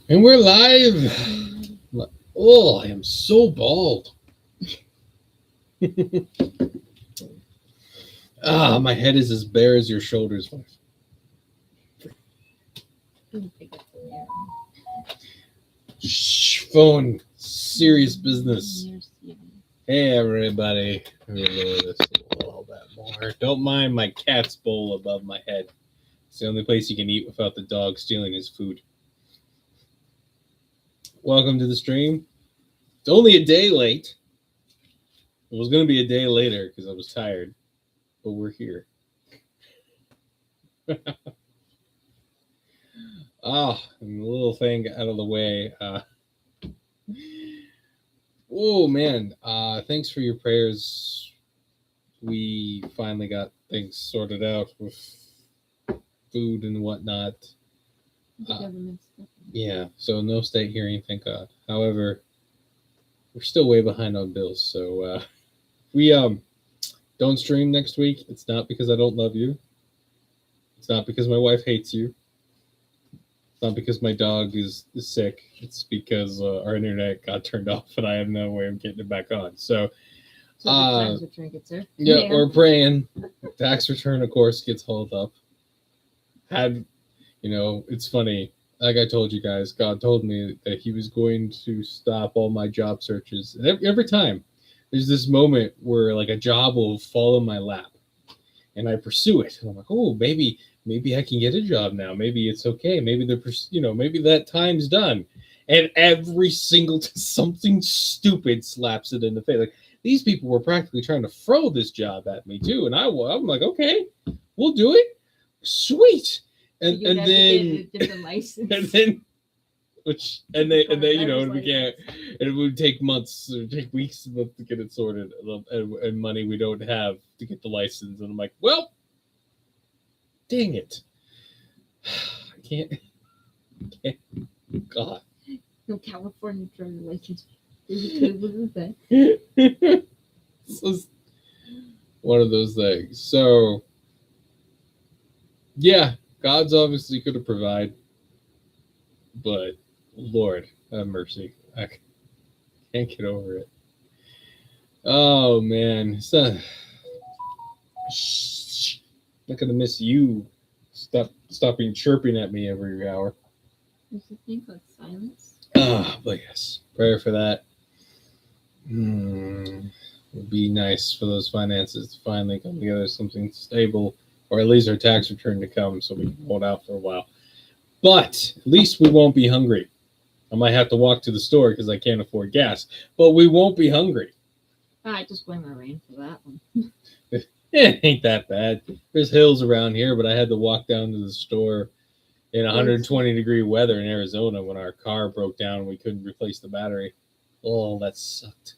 And we're live. Oh, I am so bald. My head is as bare as your shoulders. Shh, phone. Serious business. Hey, everybody. Let me lower this a little bit more. Don't mind my cat's bowl above my head. It's the only place you can eat without the dog stealing his food. Welcome to the stream. It's only a day late. It was going to be a day later because I was tired, but we're here. And the little thing out of the way. Oh man, thanks for your prayers. We finally got things sorted out with food and whatnot. Yeah, so no state hearing, thank God. However, we're still way behind on bills, so we don't stream next week. It's not because I don't love you. It's not because my wife hates you. It's not because my dog is sick. It's because our internet got turned off and I have no way of getting it back on. So tax return gets there. Yeah, we're praying. Tax return, of course, gets hauled up. It's funny. Like I told you guys, God told me that He was going to stop all my job searches. And every time there's this moment where like a job will fall in my lap, and I pursue it. And I'm like, oh, maybe I can get a job now. Maybe it's okay. Maybe maybe that time's done. And every single something stupid slaps it in the face. Like these people were practically trying to throw this job at me too, and I'm like, okay, we'll do it. Sweet. And then it would take months or take weeks to get it sorted, and money we don't have to get the license. And I'm like, well, dang it, I can't. God, no California driving license. This is one of those things. So yeah, God's obviously going to provide, but Lord have mercy, I can't get over it. Oh man, not gonna miss you. Stopping chirping at me every hour. There's a thing called silence. But yes, prayer for that. Would be nice for those finances to finally come together, something stable, or at least our tax return to come, so we can hold out for a while. But at least we won't be hungry. I might have to walk to the store because I can't afford gas, but we won't be hungry. I just blame the rain for that one. It ain't that bad. There's hills around here, but I had to walk down to the store in 120-degree weather in Arizona when our car broke down and we couldn't replace the battery. Oh, that sucked.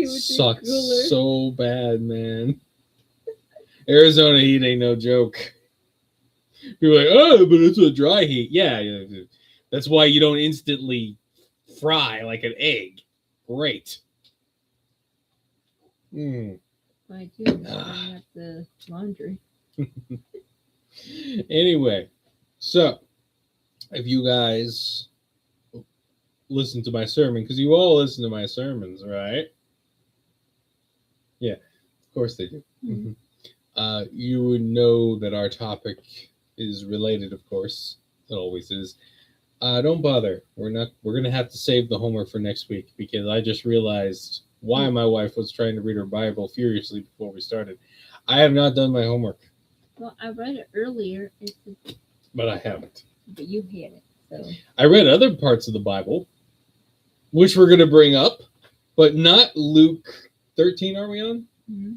Sucked so bad, man. Arizona heat ain't no joke. You're like, oh, but it's a dry heat. Yeah, that's why you don't instantly fry like an egg. Great. I do. At the laundry. Anyway, so if you guys listen to my sermon, because you all listen to my sermons, right? Yeah, of course they do. Mm-hmm. You would know that our topic is related, of course. It always is. Don't bother. We're gonna have to save the homework for next week because I just realized why my wife was trying to read her Bible furiously before we started. I have not done my homework. Well, I read it earlier. But I haven't. But you had it. So I read other parts of the Bible, which we're going to bring up, but not Luke 13, are we on? Mm-hmm.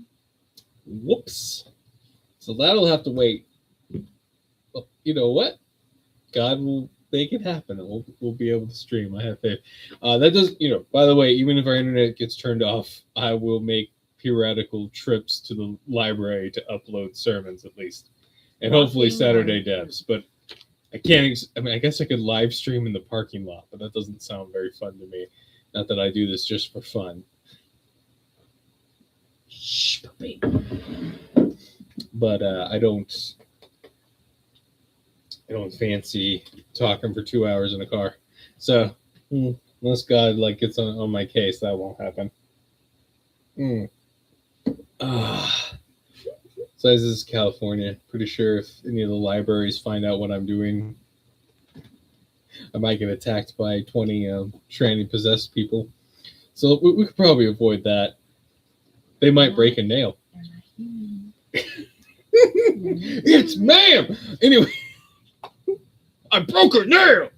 Whoops. So that'll have to wait. Well, you know what? God will make it happen. We'll be able to stream. I have faith. That does, by the way, even if our internet gets turned off, I will make periodical trips to the library to upload sermons at least. And hopefully Saturday devs. But I can't, I guess I could live stream in the parking lot, but that doesn't sound very fun to me. Not that I do this just for fun. Shh, puppy. But I don't I don't fancy talking for 2 hours in a car. So unless God like gets on my case, that won't happen. So this is California. Pretty sure if any of the libraries find out what I'm doing, I might get attacked by 20 tranny possessed people. So we could probably avoid that. They might break a nail. It's ma'am! Anyway, I broke her nail!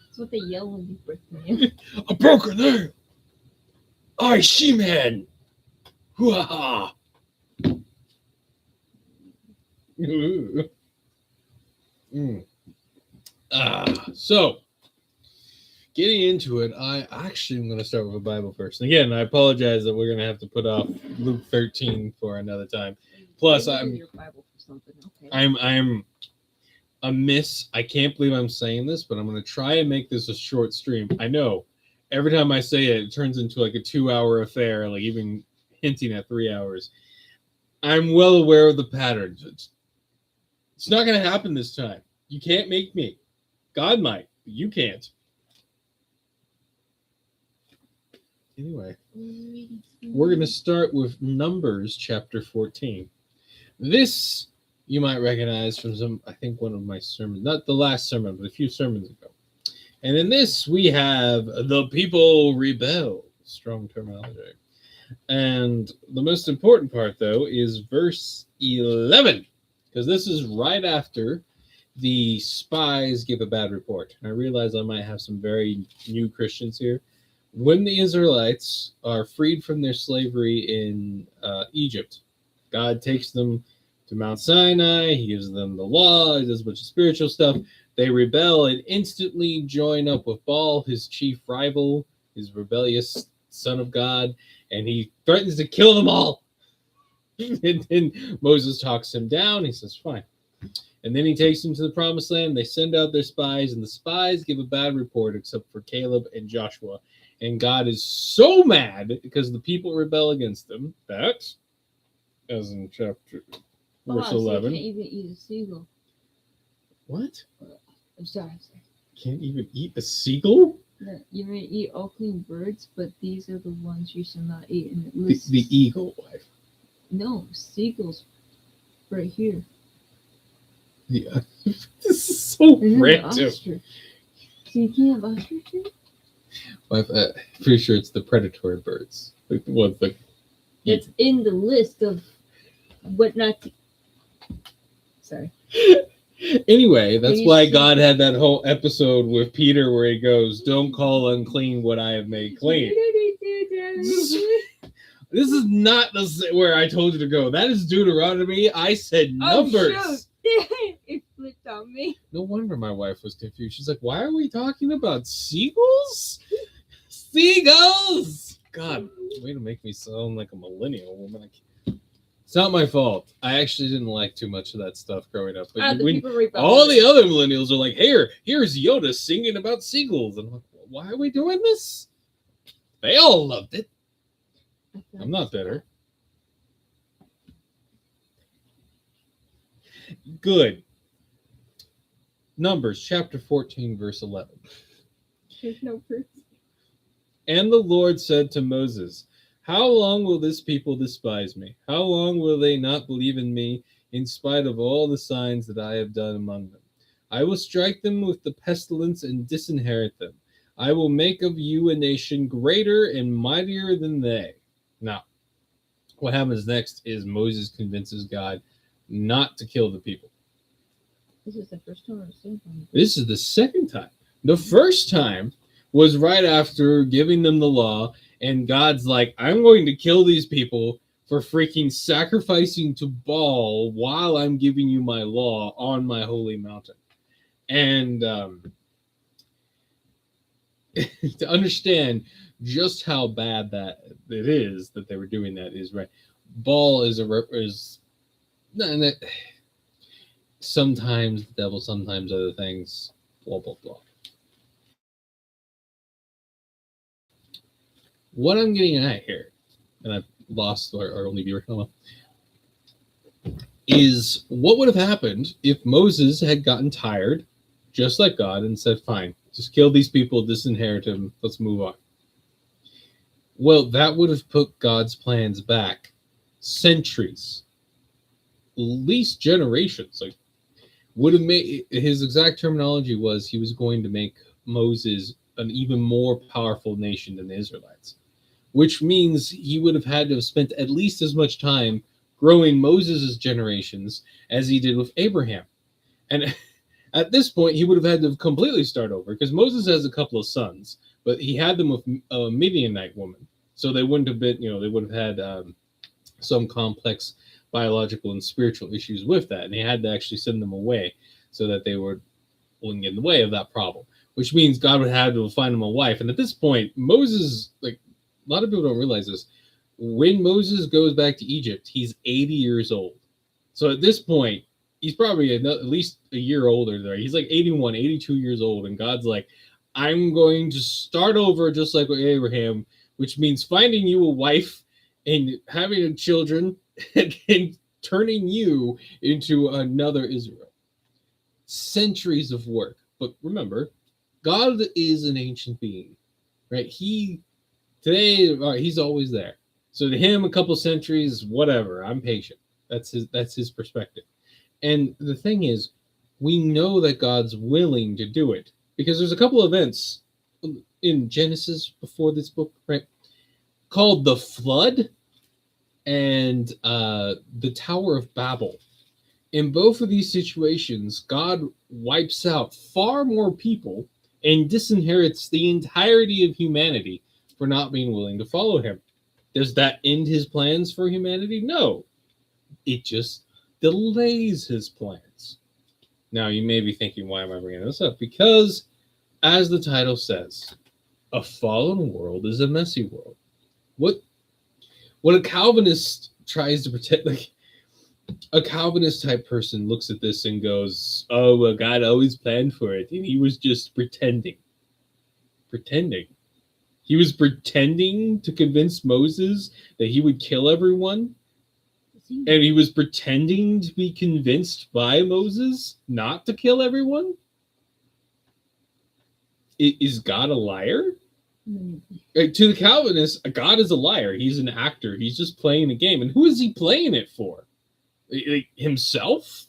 That's what they yell when you break the nail. I broke her nail! I she-man! Hoo-ha-ha! So, getting into it, I actually am going to start with a Bible first. And again, I apologize that we're going to have to put off Luke 13 for another time. Plus, I'm amiss. I can't believe I'm saying this, but I'm going to try and make this a short stream. I know every time I say it, it turns into like a 2-hour affair, like even hinting at 3 hours. I'm well aware of the patterns. It's not going to happen this time. You can't make me. God might, but you can't. Anyway, we're going to start with Numbers chapter 14. This you might recognize from I think one of my sermons, not the last sermon, but a few sermons ago. And in this, we have the people rebel. Strong terminology. And the most important part, though, is verse 11, because this is right after the spies give a bad report. And I realize I might have some very new Christians here. When the Israelites are freed from their slavery in Egypt, God takes them to Mount Sinai. He gives them the law. He does a bunch of spiritual stuff. They rebel and instantly join up with Baal, his chief rival, his rebellious son of God, and he threatens to kill them all. And then Moses talks him down. He says, fine. And then he takes them to the promised land. They send out their spies, and the spies give a bad report except for Caleb and Joshua. And God is so mad because the people rebel against them that, as in chapter verse 11. You can't even eat a seagull. What? I'm sorry. Can't even eat a seagull? No, you may eat all clean birds, but these are the ones you shall not eat. And it lists, the eagle wife. No, seagulls right here. Yeah. This is so random. So you can't have ostrich? I'm pretty sure it's the predatory birds. It's in the list of what not to. Sorry. Anyway, that's why God had that whole episode with Peter where he goes, don't call unclean what I have made clean. This is not where I told you to go. That is Deuteronomy. I said Numbers. Oh, shoot. It flipped on me. No wonder my wife was confused. She's like, why are we talking about seagulls? Seagulls! God, way to make me sound like a millennial woman. It's not my fault. I actually didn't like too much of that stuff growing up. But all the other millennials are like, here's Yoda singing about seagulls. And I'm like, why are we doing this? They all loved it. I'm not bitter. Good. Numbers chapter 14, verse 11. There's no proof. And the Lord said to Moses, how long will this people despise me? How long will they not believe in me in spite of all the signs that I have done among them? I will strike them with the pestilence and disinherit them. I will make of you a nation greater and mightier than they. Now, what happens next is Moses convinces God not to kill the people. This is the first time or the second time? This is the second time. The first time was right after giving them the law, and God's like, I'm going to kill these people for freaking sacrificing to Baal while I'm giving you my law on my holy mountain. And to understand just how bad that it is that they were doing that is right. Baal is sometimes the devil, sometimes other things, blah, blah, blah. What I'm getting at here, and I've lost our only viewer, is what would have happened if Moses had gotten tired, just like God, and said, fine, just kill these people, disinherit them, let's move on. Well, that would have put God's plans back centuries, at least generations. Like, would have made, his exact terminology was he was going to make Moses an even more powerful nation than the Israelites, which means he would have had to have spent at least as much time growing Moses' generations as he did with Abraham. And at this point, he would have had to completely start over because Moses has a couple of sons, but he had them with a Midianite woman. So they wouldn't have been, they would have had some complex biological and spiritual issues with that. And he had to actually send them away so that they wouldn't get in the way of that problem, which means God would have to find him a wife. And at this point, Moses, like, a lot of people don't realize this. When Moses goes back to Egypt, he's 80 years old. So at this point, he's probably at least a year older there. He's like 81, 82 years old. And God's like, I'm going to start over just like with Abraham, which means finding you a wife and having children and turning you into another Israel. Centuries of work. But remember, God is an ancient being, right? Today, he's always there. So to him, a couple centuries, whatever. I'm patient. That's his perspective. And the thing is, we know that God's willing to do it because there's a couple of events in Genesis before this book, right, called the flood and the Tower of Babel. In both of these situations, God wipes out far more people and disinherits the entirety of humanity for not being willing to follow him. Does that end his plans for humanity? No. It just delays his plans. Now, you may be thinking, why am I bringing this up? Because, as the title says, a fallen world is a messy world. What a Calvinist tries to pretend, like, a Calvinist type person looks at this and goes, oh, well, God always planned for it, and he was just pretending. He was pretending to convince Moses that he would kill everyone. And he was pretending to be convinced by Moses not to kill everyone? Is God a liar? To the Calvinists, God is a liar. He's an actor. He's just playing a game. And who is he playing it for? Himself?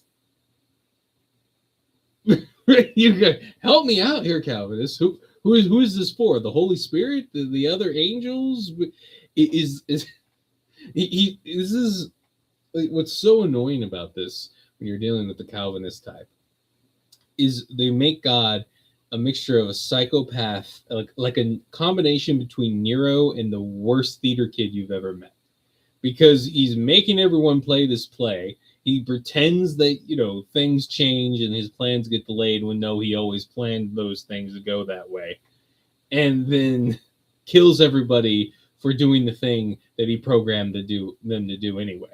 You help me out here, Calvinists. Who is this for? The Holy Spirit? The other angels? This is what's so annoying about this when you're dealing with the Calvinist type is they make God a mixture of a psychopath, like a combination between Nero and the worst theater kid you've ever met, because he's making everyone play this play. He pretends that, things change and his plans get delayed when no, he always planned those things to go that way. And then kills everybody for doing the thing that he programmed them to do anyway.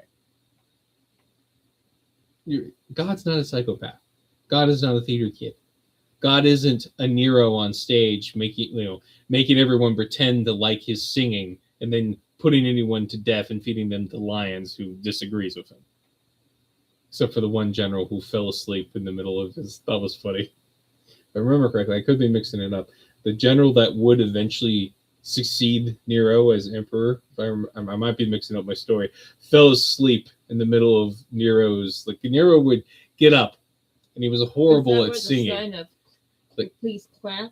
God's not a psychopath. God is not a theater kid. God isn't a Nero on stage making everyone pretend to like his singing and then putting anyone to death and feeding them to lions who disagrees with him. Except for the one general who fell asleep in the middle of his. That was funny. If I remember correctly, I could be mixing it up. The general that would eventually succeed Nero as emperor, I might be mixing up my story, fell asleep in the middle of Nero's. Like, Nero would get up, and he was horrible at singing. Please clap.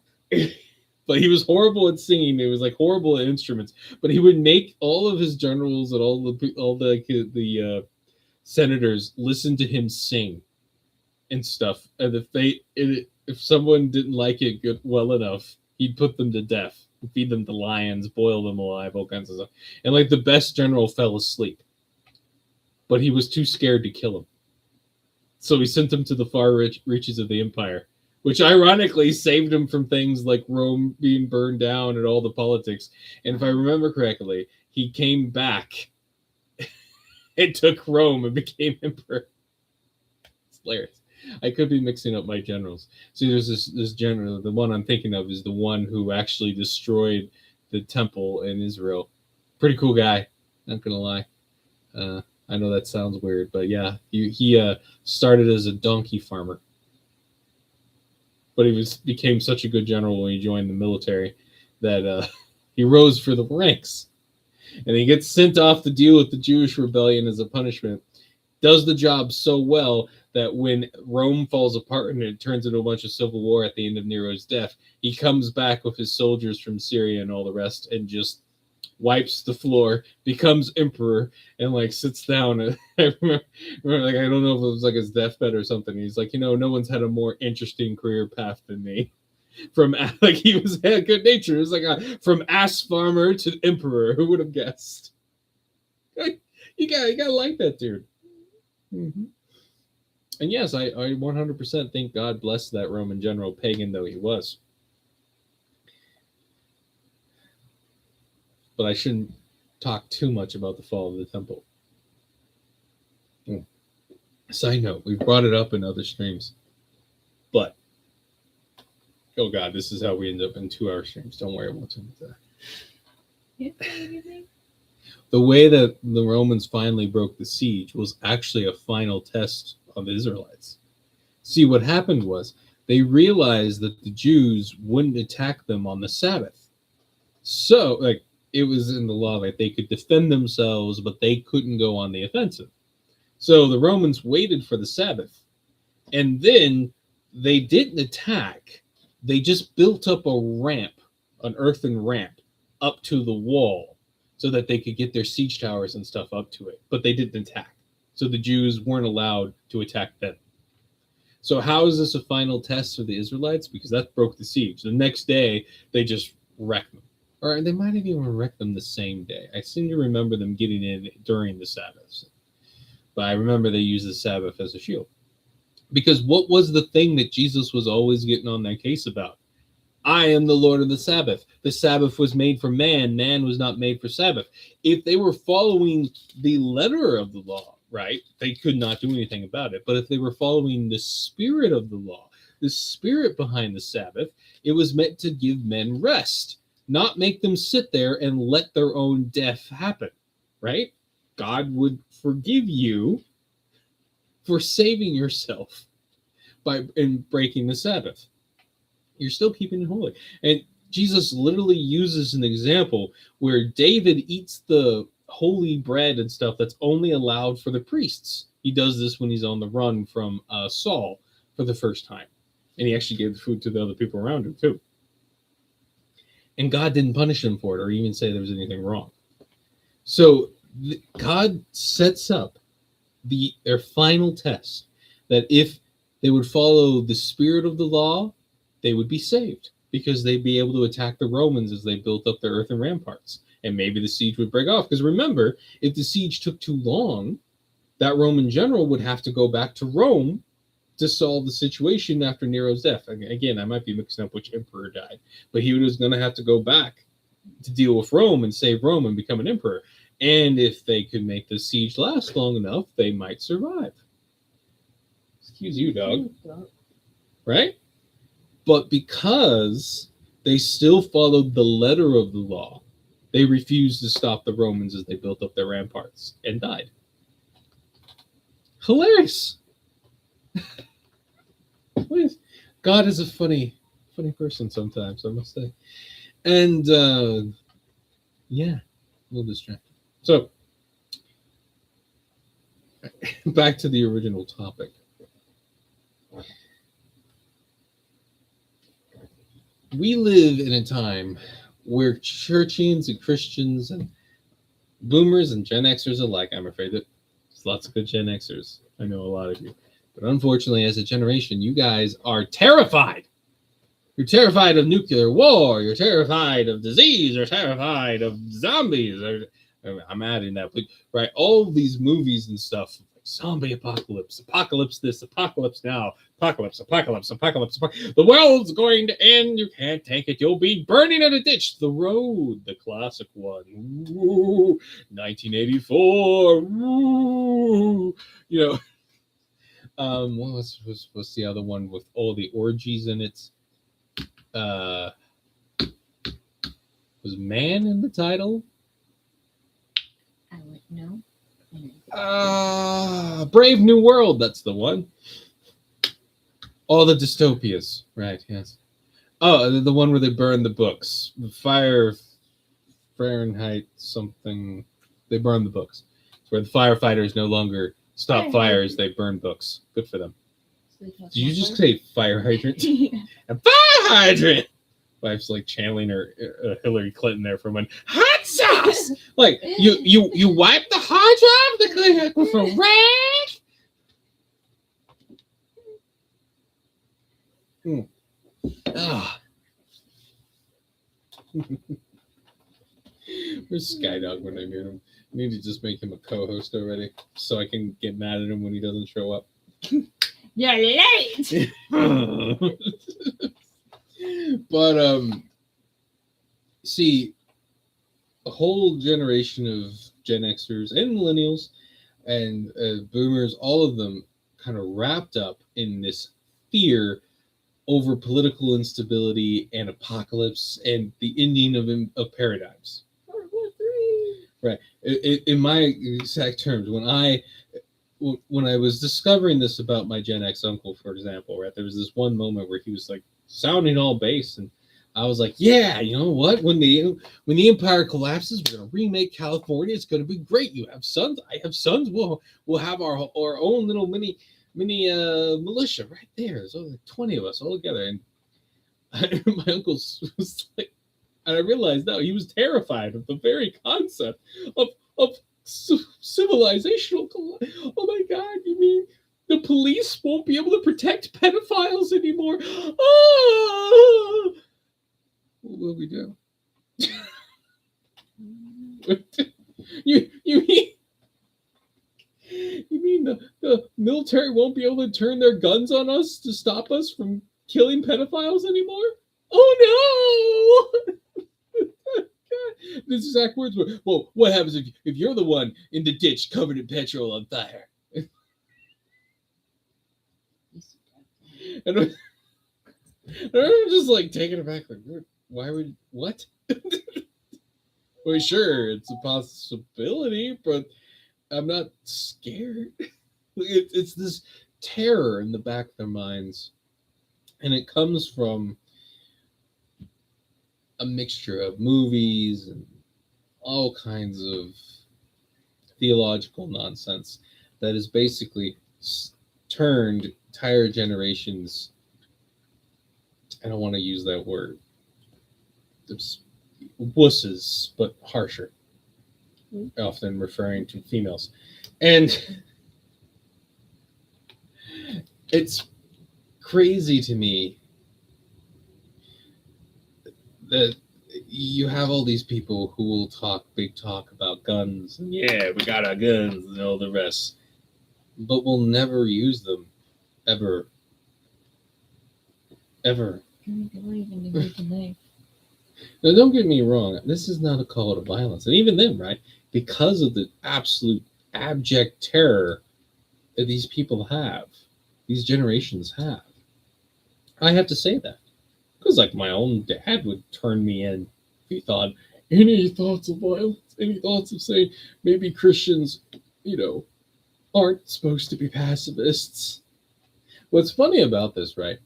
But he was horrible at singing. It was like horrible at instruments. But he would make all of his generals and all the senators listen to him sing and stuff. And if someone didn't like it well enough, he'd put them to death, feed them to lions, boil them alive, all kinds of stuff. And like the best general fell asleep, but he was too scared to kill him. So he sent him to the far reaches of the empire, which ironically saved him from things like Rome being burned down and all the politics. And if I remember correctly, he came back and took Rome and became emperor. It's hilarious. I could be mixing up my generals. See, there's this general, the one I'm thinking of is the one who actually destroyed the temple in Israel. Pretty cool guy, not gonna lie. I know that sounds weird, but yeah, he started as a donkey farmer, but he became such a good general when he joined the military that he rose for the ranks, and he gets sent off to deal with the Jewish rebellion as a punishment. Does the job so well that when Rome falls apart and it turns into a bunch of civil war at the end of Nero's death, he comes back with his soldiers from Syria and all the rest and just wipes the floor, becomes emperor, and like sits down. And I remember, like, I don't know if it was like his deathbed or something. He's like, no one's had a more interesting career path than me. From like he had good nature. It was like from ass farmer to emperor. Who would have guessed? You gotta like that dude. Mm-hmm. And yes, I 100% think God blessed that Roman general, pagan though he was. But I shouldn't talk too much about the fall of the temple. Side note, we've brought it up in other streams. But, oh God, this is how we end up in 2-hour streams. Don't worry about that. The way that the Romans finally broke the siege was actually a final test of the Israelites. See, what happened was they realized that the Jews wouldn't attack them on the Sabbath. So, like, it was in the law that they could defend themselves, but they couldn't go on the offensive. So the Romans waited for the Sabbath, and then they didn't attack. They just built up a ramp, an earthen ramp, up to the wall so that they could get their siege towers and stuff up to it, but they didn't attack. So the Jews weren't allowed to attack them. So how is this a final test for the Israelites? Because that broke the siege. The next day, they just wrecked them. Or they might have even wrecked them the same day. I seem to remember them getting in during the Sabbath. But I remember they used the Sabbath as a shield. Because what was the thing that Jesus was always getting on their case about? I am the Lord of the Sabbath. The Sabbath was made for man. Man was not made for Sabbath. If they were following the letter of the law, right, they could not do anything about it. But if they were following the spirit of the law, the spirit behind the Sabbath, it was meant to give men rest, not make them sit there and let their own death happen, right? God would forgive you for saving yourself by breaking the Sabbath. You're still keeping it holy. And Jesus literally uses an example where David eats the holy bread and stuff that's only allowed for the priests. He does this when he's on the run from Saul for the first time. And he actually gave the food to the other people around him too. And God didn't punish him for it or even say there was anything wrong. So God sets up their final test that if they would follow the spirit of the law, they would be saved because they'd be able to attack the Romans as they built up their earthen ramparts. And maybe the siege would break off. Because remember, if the siege took too long, that Roman general would have to go back to Rome to solve the situation after Nero's death. Again, I might be mixing up which emperor died, but he was going to have to go back to deal with Rome and save Rome and become an emperor. And if they could make the siege last long enough, they might survive. Excuse you, dog. Right? But because they still followed the letter of the law, they refused to stop the Romans as they built up their ramparts and died. Hilarious. God is a funny person sometimes, I must say. And yeah, a little distracted. So back to the original topic. We live in a time where churchians and Christians and boomers and Gen Xers alike, I'm afraid that there's lots of good Gen Xers. I know a lot of you. But unfortunately, as a generation, you guys are terrified. You're terrified of nuclear war. You're terrified of disease. You're terrified of zombies. I'm adding that, but right, all these movies and stuff, like zombie apocalypse, apocalypse this, apocalypse now, apocalypse. The world's going to end. You can't take it. You'll be burning in a ditch. The Road, the classic one. Ooh, 1984. Ooh, what's the other one with all the orgies in it? Was Man in the title? I would know. Brave New World, that's the one. All the dystopias, right? Yes. Oh, the one where they burn the books. Fahrenheit something. They burn the books. It's where the firefighters no longer stop fires; they burn books. Good for them. Did you just say fire hydrant? Yeah. A fire hydrant. Wife's like channeling her Hillary Clinton there for one hot sauce. Like you wipe the hard drive to clean it with a rag. Ah. Where's Skydog when I meet him? I need to just make him a co-host already, so I can get mad at him when he doesn't show up. You're late. But see, a whole generation of Gen Xers and millennials and boomers, all of them kind of wrapped up in this fear over political instability and apocalypse and the ending of paradigms. Right. In my exact terms, when I was discovering this about my Gen X uncle, for example, right, there was this one moment where he was like sounding all bass, and I was like, yeah, you know what? When the empire collapses, we're gonna remake California. It's gonna be great. You have sons. I have sons. We'll have our own little mini militia right there. There's only like 20 of us all together. And my uncle was like, and I realized now he was terrified of the very concept of civilizational. Oh my God! You mean the police won't be able to protect pedophiles anymore? Oh! What will we do? You mean the military won't be able to turn their guns on us to stop us from killing pedophiles anymore? Oh no! This exact words were, well, what happens if you're the one in the ditch covered in petrol on fire? And I'm just like taking it back, like, why would, what? Well, sure, it's a possibility, but I'm not scared. It's this terror in the back of their minds, and it comes from a mixture of movies and all kinds of theological nonsense that has basically turned entire generations. I don't want to use that word. It's wusses, but harsher, often referring to females. And it's crazy to me that you have all these people who will talk big talk about guns, and yeah, we got our guns and all the rest, but we'll never use them, ever. Now, don't get me wrong, this is not a call to violence, and even then, right, because of the absolute abject terror that these people have, these generations have, I have to say that. Because, like, my own dad would turn me in if he thought, any thoughts of violence, any thoughts of saying maybe Christians, aren't supposed to be pacifists. What's funny about this, right,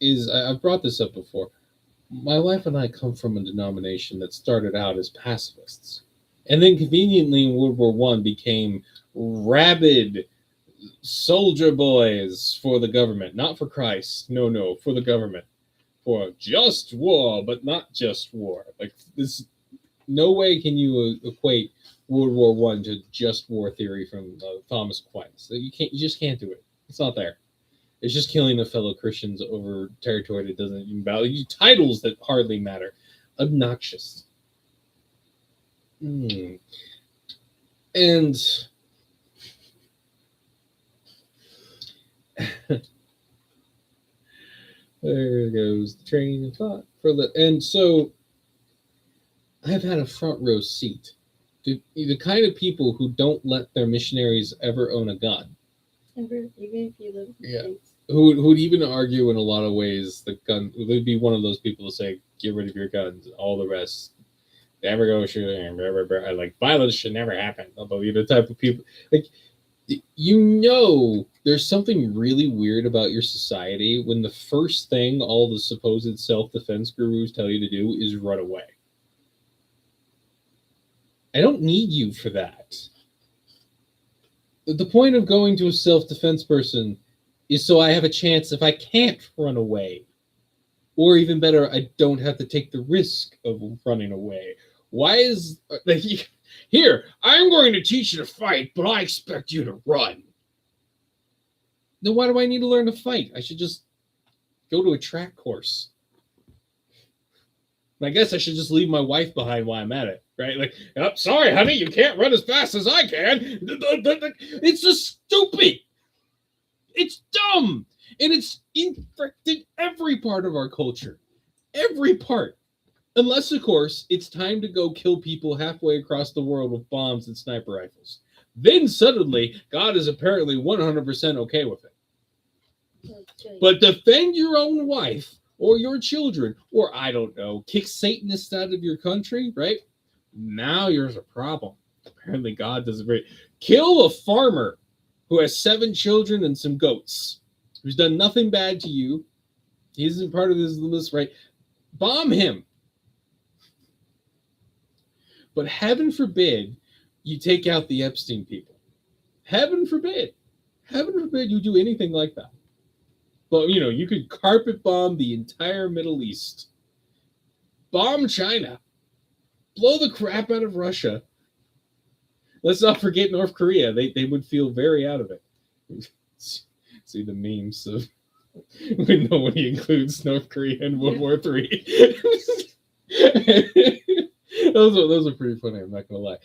is I've brought this up before. My wife and I come from a denomination that started out as pacifists, and then conveniently in World War I became rabid soldier boys for the government, not for Christ. No, for the government. For just war, but not just war. Like this, no way can you equate World War I to just war theory from Thomas Aquinas. You just can't do it. It's not there. It's just killing the fellow Christians over territory that doesn't even value titles that hardly matter. Obnoxious. And there goes the train of thought and so I've had a front row seat to the kind of people who don't let their missionaries ever own a gun. Ever, even if you live in the States. Who would even argue in a lot of ways the gun, they'd be one of those people to say, get rid of your guns and all the rest. Never go shooting. Blah, blah, blah. Like violence should never happen. Although you're the type of people like there's something really weird about your society when the first thing all the supposed self-defense gurus tell you to do is run away. I don't need you for that. The point of going to a self-defense person is so I have a chance if I can't run away. Or even better, I don't have to take the risk of running away. Why is like here? I'm going to teach you to fight, but I expect you to run. Then why do I need to learn to fight? I should just go to a track course. And I guess I should just leave my wife behind while I'm at it, right? Like, oh, sorry, honey, you can't run as fast as I can. It's just stupid. It's dumb. And it's infected every part of our culture. Every part. Unless, of course, it's time to go kill people halfway across the world with bombs and sniper rifles. Then suddenly, God is apparently 100% okay with it. Okay. But defend your own wife or your children, or I don't know, kick Satanists out of your country, right? Now there's a problem. Apparently, God doesn't agree. Kill a farmer who has 7 children and some goats, who's done nothing bad to you. He isn't part of this list, right? Bomb him. But heaven forbid you take out the Epstein people. Heaven forbid. Heaven forbid you do anything like that. But, you could carpet bomb the entire Middle East. Bomb China. Blow the crap out of Russia. Let's not forget North Korea. They would feel very out of it. See the memes of when nobody includes North Korea in World War III. Those are pretty funny, I'm not going to lie.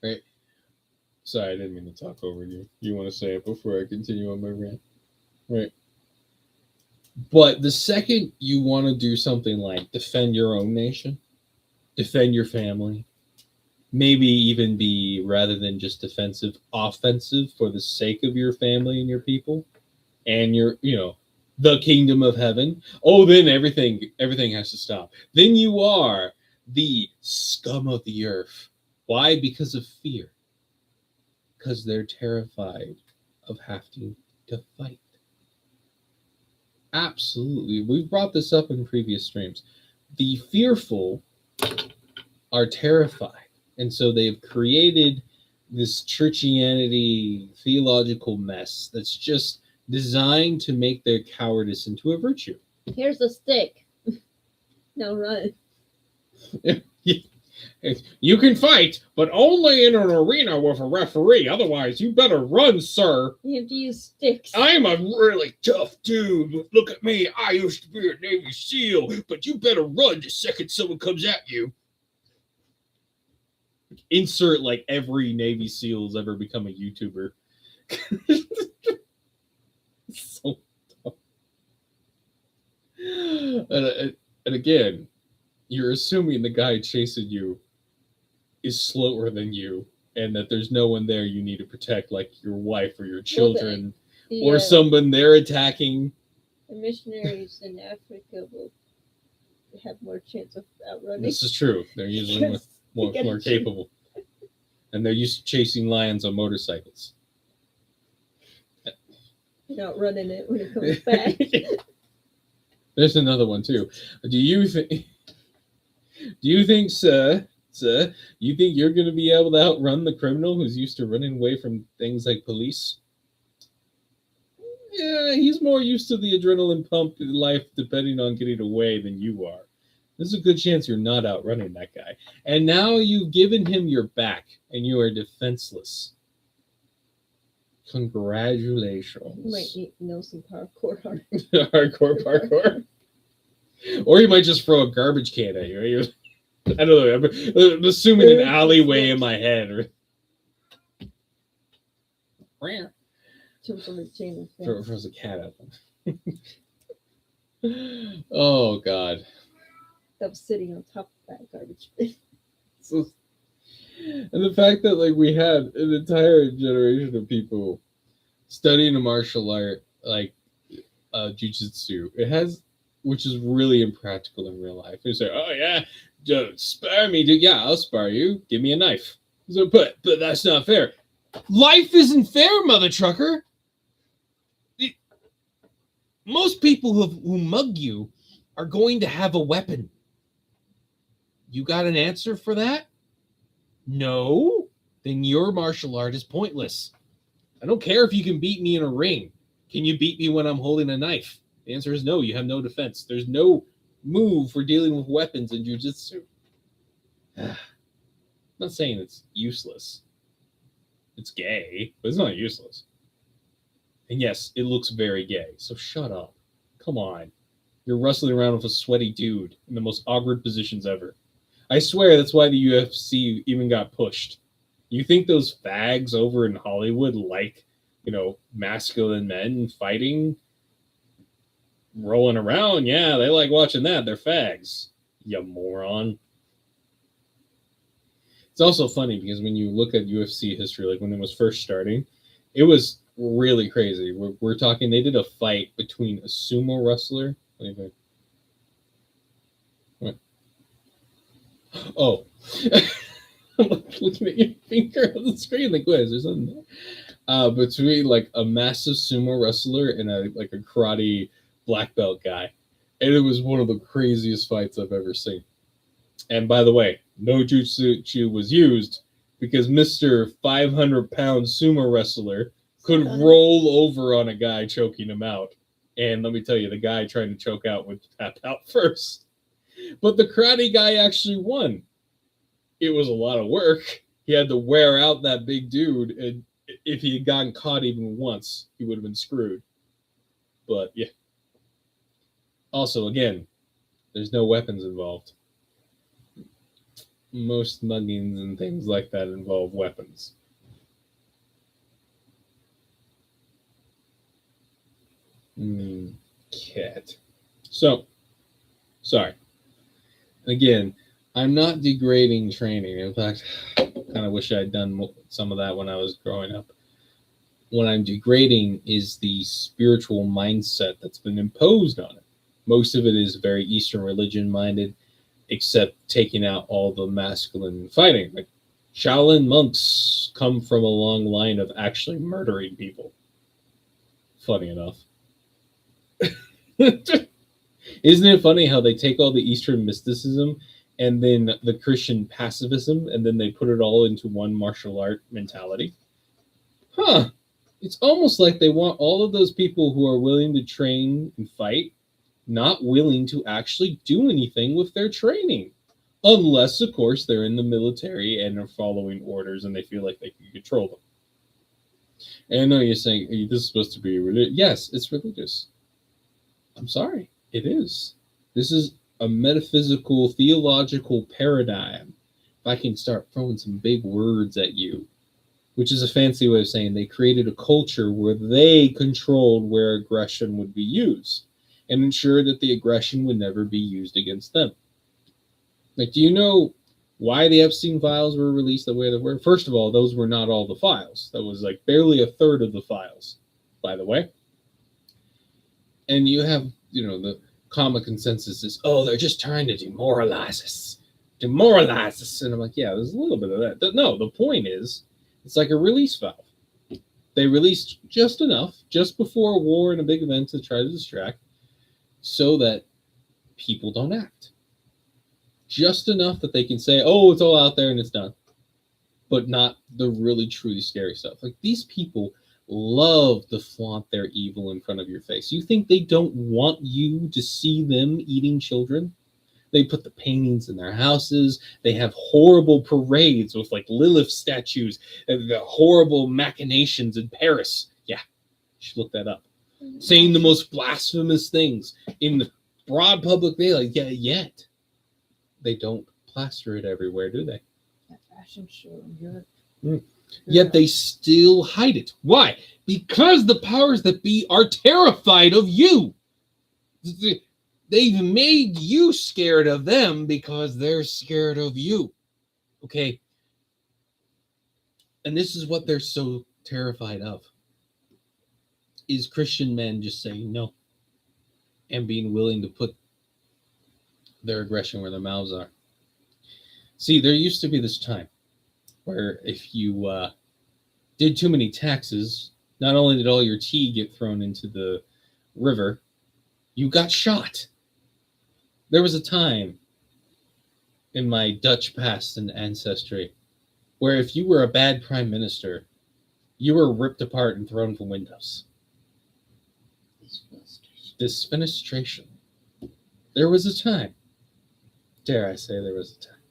Right. Sorry, I didn't mean to talk over you. You want to say it before I continue on my rant? Right. But the second you want to do something like defend your own nation, defend your family, maybe even be, rather than just defensive, offensive for the sake of your family and your people and your, the kingdom of heaven, then everything has to stop. Then you are the scum of the earth. Why? Because of fear. Because they're terrified of having to fight. Absolutely. We've brought this up in previous streams. The fearful are terrified. And so they've created this churchianity theological mess that's just designed to make their cowardice into a virtue. Here's a stick. Now run. You can fight, but only in an arena with a referee. Otherwise, you better run, sir. You have to use sticks. I'm a really tough dude. Look at me. I used to be a Navy SEAL, but you better run the second someone comes at you. Insert like every Navy SEAL's ever become a YouTuber. So tough. And again, you're assuming the guy chasing you is slower than you and that there's no one there you need to protect, like your wife or your children, or someone they're attacking. The missionaries in Africa will have more chance of outrunning. This is true. They're usually more capable. And they're used to chasing lions on motorcycles. And outrunning it when it comes back. There's another one too. Do you think, sir, you think you're going to be able to outrun the criminal who's used to running away from things like police? Yeah, he's more used to the adrenaline pump in life depending on getting away than you are. There's a good chance you're not outrunning that guy. And now you've given him your back and you are defenseless. Congratulations. You might need to know some parkour. Hardcore parkour. Or you might just throw a garbage can at you. I don't know. I'm assuming an alleyway in my head. Throws a cat at them. Oh, God. Of sitting on top of that garbage bin. And the fact that we had an entire generation of people studying a martial art like jiu-jitsu, it has which is really impractical in real life. They say, "Oh yeah, spare me, dude. Yeah, I'll spare you. Give me a knife." So, but that's not fair. Life isn't fair, mother trucker. Most people who mug you are going to have a weapon. You got an answer for that? No? Then your martial art is pointless. I don't care if you can beat me in a ring. Can you beat me when I'm holding a knife? The answer is no. You have no defense. There's no move for dealing with weapons in jiu-jitsu. I'm not saying it's useless. It's gay, but it's not useless. And yes, it looks very gay. So shut up. Come on. You're wrestling around with a sweaty dude in the most awkward positions ever. I swear that's why the UFC even got pushed. You think those fags over in Hollywood like, masculine men fighting, rolling around? Yeah, they like watching that. They're fags. You moron. It's also funny because when you look at UFC history, like when it was first starting, it was really crazy. We're talking, they did a fight between a sumo wrestler. What do you think? What? Oh. I'm looking at your finger on the screen like, what, is there something there? Between like a massive sumo wrestler and a karate black belt guy. And it was one of the craziest fights I've ever seen. And by the way, no jutsu was used because Mr. 500-pound sumo wrestler could roll over on a guy choking him out. And let me tell you, the guy trying to choke out would tap out first. But the karate guy actually won. It was a lot of work. He had to wear out that big dude, and if he had gotten caught even once, he would have been screwed. But yeah. Also, again, there's no weapons involved. Most muggings and things like that involve weapons. Cat. So, sorry. Again, I'm not degrading training. In fact, I kind of wish I had done some of that when I was growing up. What I'm degrading is the spiritual mindset that's been imposed on it. Most of it is very Eastern religion minded, except taking out all the masculine fighting. Like Shaolin monks come from a long line of actually murdering people. Funny enough. Isn't it funny how they take all the Eastern mysticism and then the Christian pacifism, and then they put it all into one martial art mentality? Huh. It's almost like they want all of those people who are willing to train and fight, not willing to actually do anything with their training. Unless, of course, they're in the military and are following orders and they feel like they can control them. And I know you're saying, this is supposed to be religious. Yes, it's religious. I'm sorry. It is. This is a metaphysical, theological paradigm. If I can start throwing some big words at you, which is a fancy way of saying they created a culture where they controlled where aggression would be used and ensured that the aggression would never be used against them. Like, do you know why the Epstein files were released the way they were? First of all, those were not all the files. That was like barely a third of the files, by the way. And you have, the common consensus is, oh, they're just trying to demoralize us. And I'm like, yeah, there's a little bit of that. No, the point is, it's like a release valve. They released just enough, just before a war and a big event to try to distract, so that people don't act. Just enough that they can say, oh, it's all out there and it's done. But not the really, truly scary stuff. Like, these people love to flaunt their evil in front of your face. You think they don't want you to see them eating children? They put the paintings in their houses. They have horrible parades with like Lilith statues and the horrible machinations in Paris. Yeah, you should look that up. Saying the most blasphemous things in the broad public daylight. Yeah, yet they don't plaster it everywhere, do they? That fashion show in Europe. Yet they still hide it. Why? Because the powers that be are terrified of you. They've made you scared of them because they're scared of you. Okay? And this is what they're so terrified of. Is Christian men just saying no and being willing to put their aggression where their mouths are. See, there used to be this time where if you did too many taxes, not only did all your tea get thrown into the river, you got shot. There was a time in my Dutch past and ancestry where if you were a bad prime minister, you were ripped apart and thrown from windows. Disfenestration. There was a time, dare I say there was a time,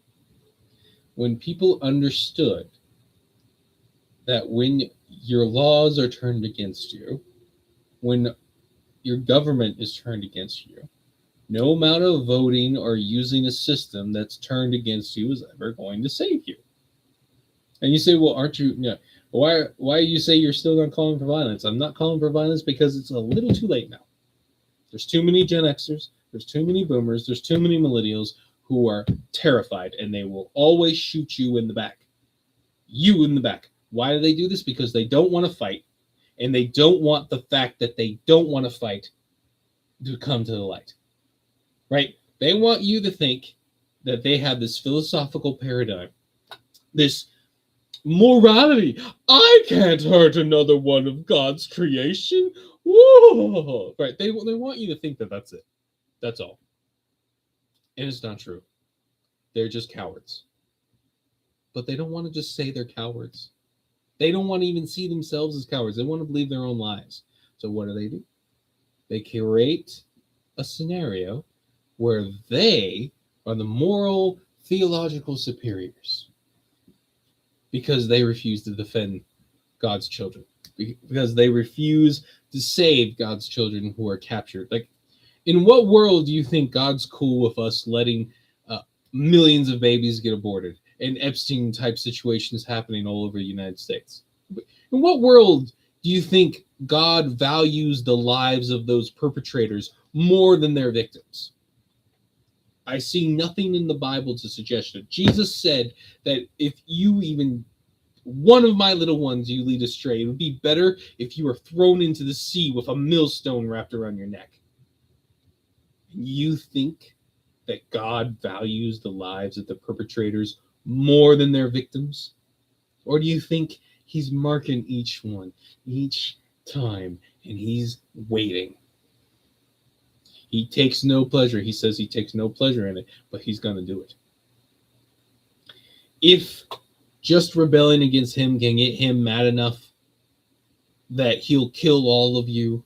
when people understood that when your laws are turned against you, when your government is turned against you, no amount of voting or using a system that's turned against you is ever going to save you. And you say, well, aren't you, why you say you're still not calling for violence? I'm not calling for violence because it's a little too late now. There's too many Gen Xers, there's too many boomers, there's too many millennials who are terrified, and they will always shoot you in the back. You in the back. Why do they do this? Because they don't want to fight, and they don't want the fact that they don't want to fight to come to the light. Right? They want you to think that they have this philosophical paradigm, this morality. I can't hurt another one of God's creation. Whoa! Right? They want you to think that that's it. That's all. And it's not true. They're just cowards. But they don't want to just say they're cowards. They don't want to even see themselves as cowards. They want to believe their own lies. So what do? They create a scenario where they are the moral, theological superiors because they refuse to defend God's children, because they refuse to save God's children who are captured. Like, in what world do you think God's cool with us letting millions of babies get aborted and Epstein-type situations happening all over the United States? In what world do you think God values the lives of those perpetrators more than their victims? I see nothing in the Bible to suggest it. Jesus said that if you even one of my little ones you lead astray, it would be better if you were thrown into the sea with a millstone wrapped around your neck. You think that God values the lives of the perpetrators more than their victims? Or do you think he's marking each one, each time, and he's waiting? He takes no pleasure. He says he takes no pleasure in it, but he's going to do it. If just rebelling against him can get him mad enough that he'll kill all of you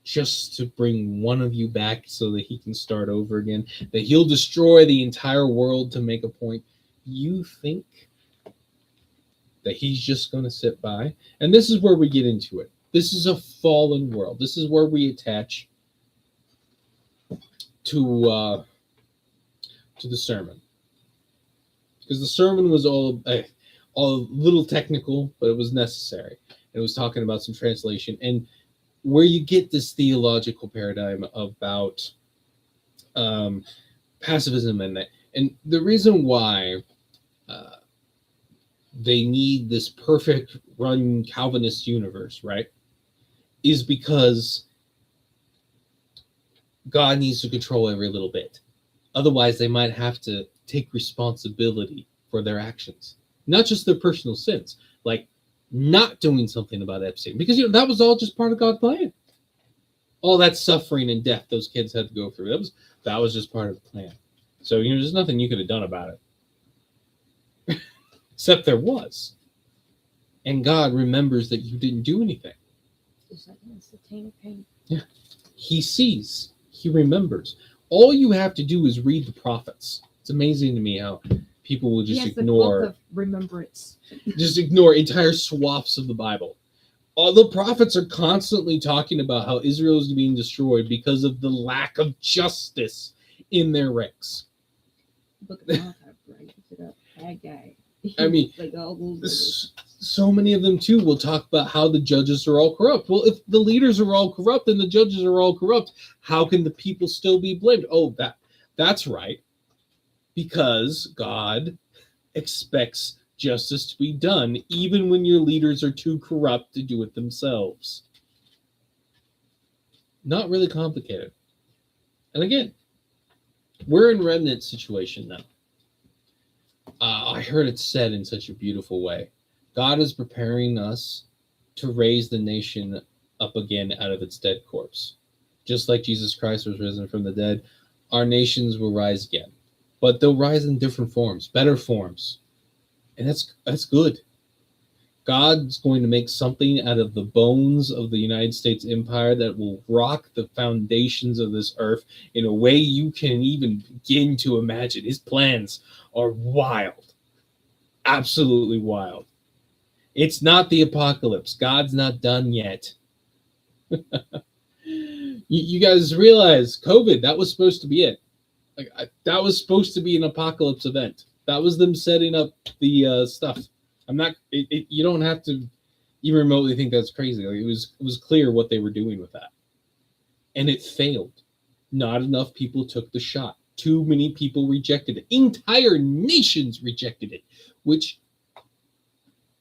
just to bring one of you back so that he can start over again, that he'll destroy the entire world to make a point, you think that he's just going to sit by? And this is where we get into it. This is a fallen world. This is where we attach to the sermon, because the sermon was all a little technical, but it was necessary. It was talking about some translation and where you get this theological paradigm about pacifism and the reason why they need this perfect run Calvinist universe, right, is because God needs to control every little bit. Otherwise, they might have to take responsibility for their actions, not just their personal sins, like not doing something about Epstein, because that was all just part of God's plan. All that suffering and death those kids had to go through, that was just part of the plan. So there's nothing you could have done about it, except there was. And God remembers that you didn't do anything. It's like instantaneous pain. Yeah, He sees. He remembers. All you have to do is read the prophets. It's amazing to me how people will just ignore the book of remembrance. Just ignore entire swaths of the Bible. All the prophets are constantly talking about how Israel is being destroyed because of the lack of justice in their ranks. The book of Malachi brings it up. Bad guy. I mean, like all those so many of them too will talk about how the judges are all corrupt. Well, if the leaders are all corrupt and the judges are all corrupt, how can the people still be blamed? Oh, that's right. Because God expects justice to be done even when your leaders are too corrupt to do it themselves. Not really complicated. And again, We're in remnant situation now. I heard it said in such a beautiful way. God is preparing us to raise the nation up again out of its dead corpse. Just like Jesus Christ was risen from the dead, our nations will rise again. But they'll rise in different forms, better forms. And that's good. God's going to make something out of the bones of the United States empire that will rock the foundations of this earth in a way you can even begin to imagine. His plans are wild. Absolutely wild. It's not the apocalypse. God's not done yet. You guys realize COVID, that was supposed to be it. That was supposed to be an apocalypse event. That was them setting up the stuff. I'm not. You don't have to even remotely think that's crazy. Like, it was clear what they were doing with that, and it failed. Not enough people took the shot. Too many people rejected it. Entire nations rejected it, which,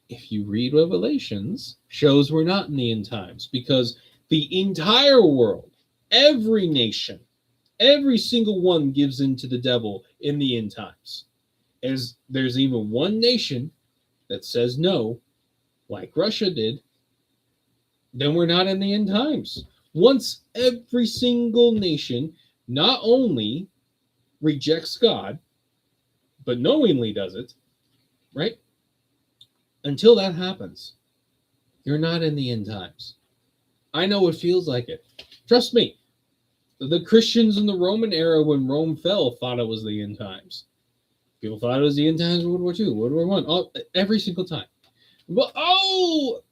if you read Revelations, shows we're not in the end times, because the entire world, every nation, every single one gives in to the devil in the end times. As there's even one nation that says no, like Russia did, then we're not in the end times. Once every single nation not only rejects God, but knowingly does it, right? Until that happens, you're not in the end times. I know it feels like it. Trust me, the Christians in the Roman era when Rome fell thought it was the end times. People thought it was the end times of World War II, World War I, every single time. Well,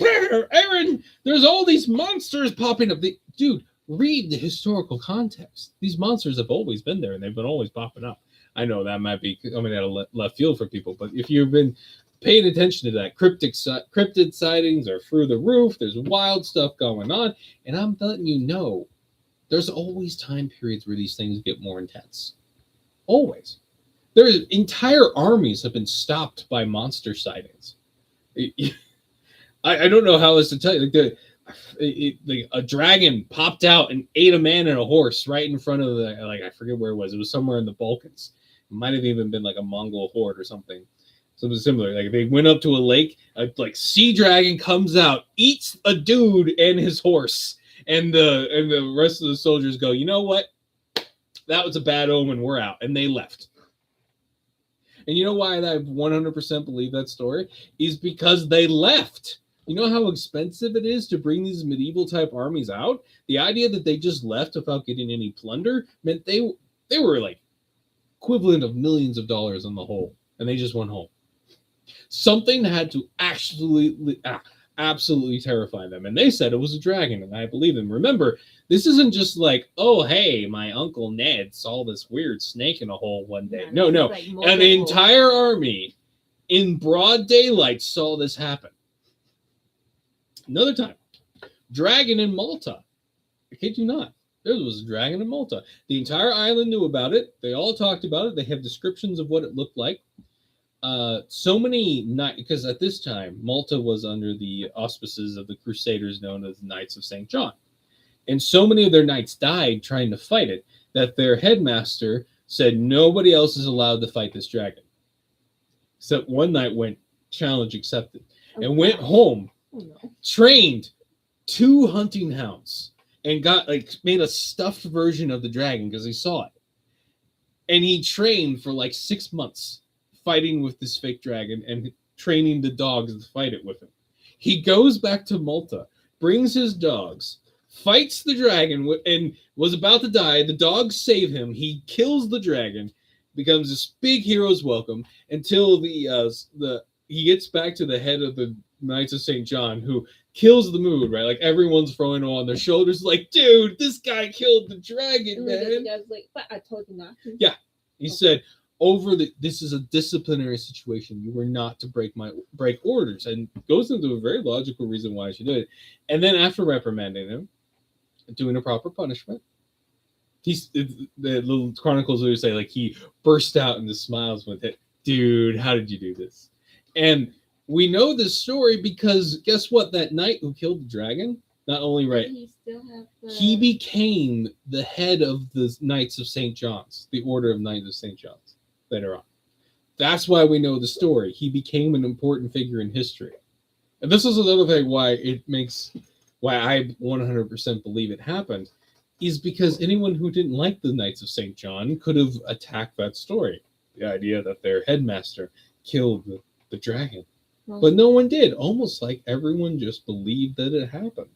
Aaron, there's all these monsters popping up. Dude, read the historical context. These monsters have always been there, and they've been always popping up. I know that might be coming out of left field for people, but if you've been paying attention to that, cryptid sightings are through the roof. There's wild stuff going on, and I'm letting you know, there's always time periods where these things get more intense. Always. There's entire armies have been stopped by monster sightings. I don't know how else to tell you. Like a dragon popped out and ate a man and a horse right in front of I forget where it was. It was somewhere in the Balkans. It might have even been like a Mongol horde or something. Something similar. Like they went up to a lake, a sea dragon comes out, eats a dude and his horse, and the rest of the soldiers go, you know what? That was a bad omen. We're out, and they left. And you know why I 100% believe that story? Is because they left. You know how expensive it is to bring these medieval type armies out? The idea that they just left without getting any plunder meant they were like equivalent of millions of dollars on the whole, and they just went home. Something had to absolutely terrify them, and they said it was a dragon, and I believe them. Remember, this isn't just like, oh, hey, my Uncle Ned saw this weird snake in a hole one day. No. Like an entire army in broad daylight saw this happen. Another time, dragon in Malta. I kid you not. There was a dragon in Malta. The entire island knew about it. They all talked about it. They have descriptions of what it looked like. So many nights, because at this time, Malta was under the auspices of the Crusaders known as the Knights of St. John. And so many of their knights died trying to fight it that their headmaster said nobody else is allowed to fight this dragon. Except one knight went, challenge accepted, and went home, trained 2 hunting hounds, and made a stuffed version of the dragon because he saw it. And he trained for 6 months fighting with this fake dragon and training the dogs to fight it with him. He goes back to Malta, brings his dogs, fights the dragon, and was about to die. The dogs save him. He kills the dragon, becomes this big hero's welcome until he gets back to the head of the Knights of St. John, who kills the mood, right? Like everyone's throwing him on their shoulders, like, dude, this guy killed the dragon, man. The guy's like, but I told you not to. Yeah, he said, this is a disciplinary situation. You were not to break orders, and goes into a very logical reason why she did it. And then after reprimanding him, doing a proper punishment, the little chronicles would say he burst out into smiles with it. Dude, how did you do this? And we know this story because guess what? That knight who killed the dragon, Not only right, He still have the. he became the head of the Knights of St. John's, the Order of Knights of St. John's later on. That's why we know the story. He became an important figure in history. And this is another thing why I 100% believe it happened, is because anyone who didn't like the Knights of St. John could have attacked that story. The idea that their headmaster killed the dragon. But no one did. Almost like everyone just believed that it happened.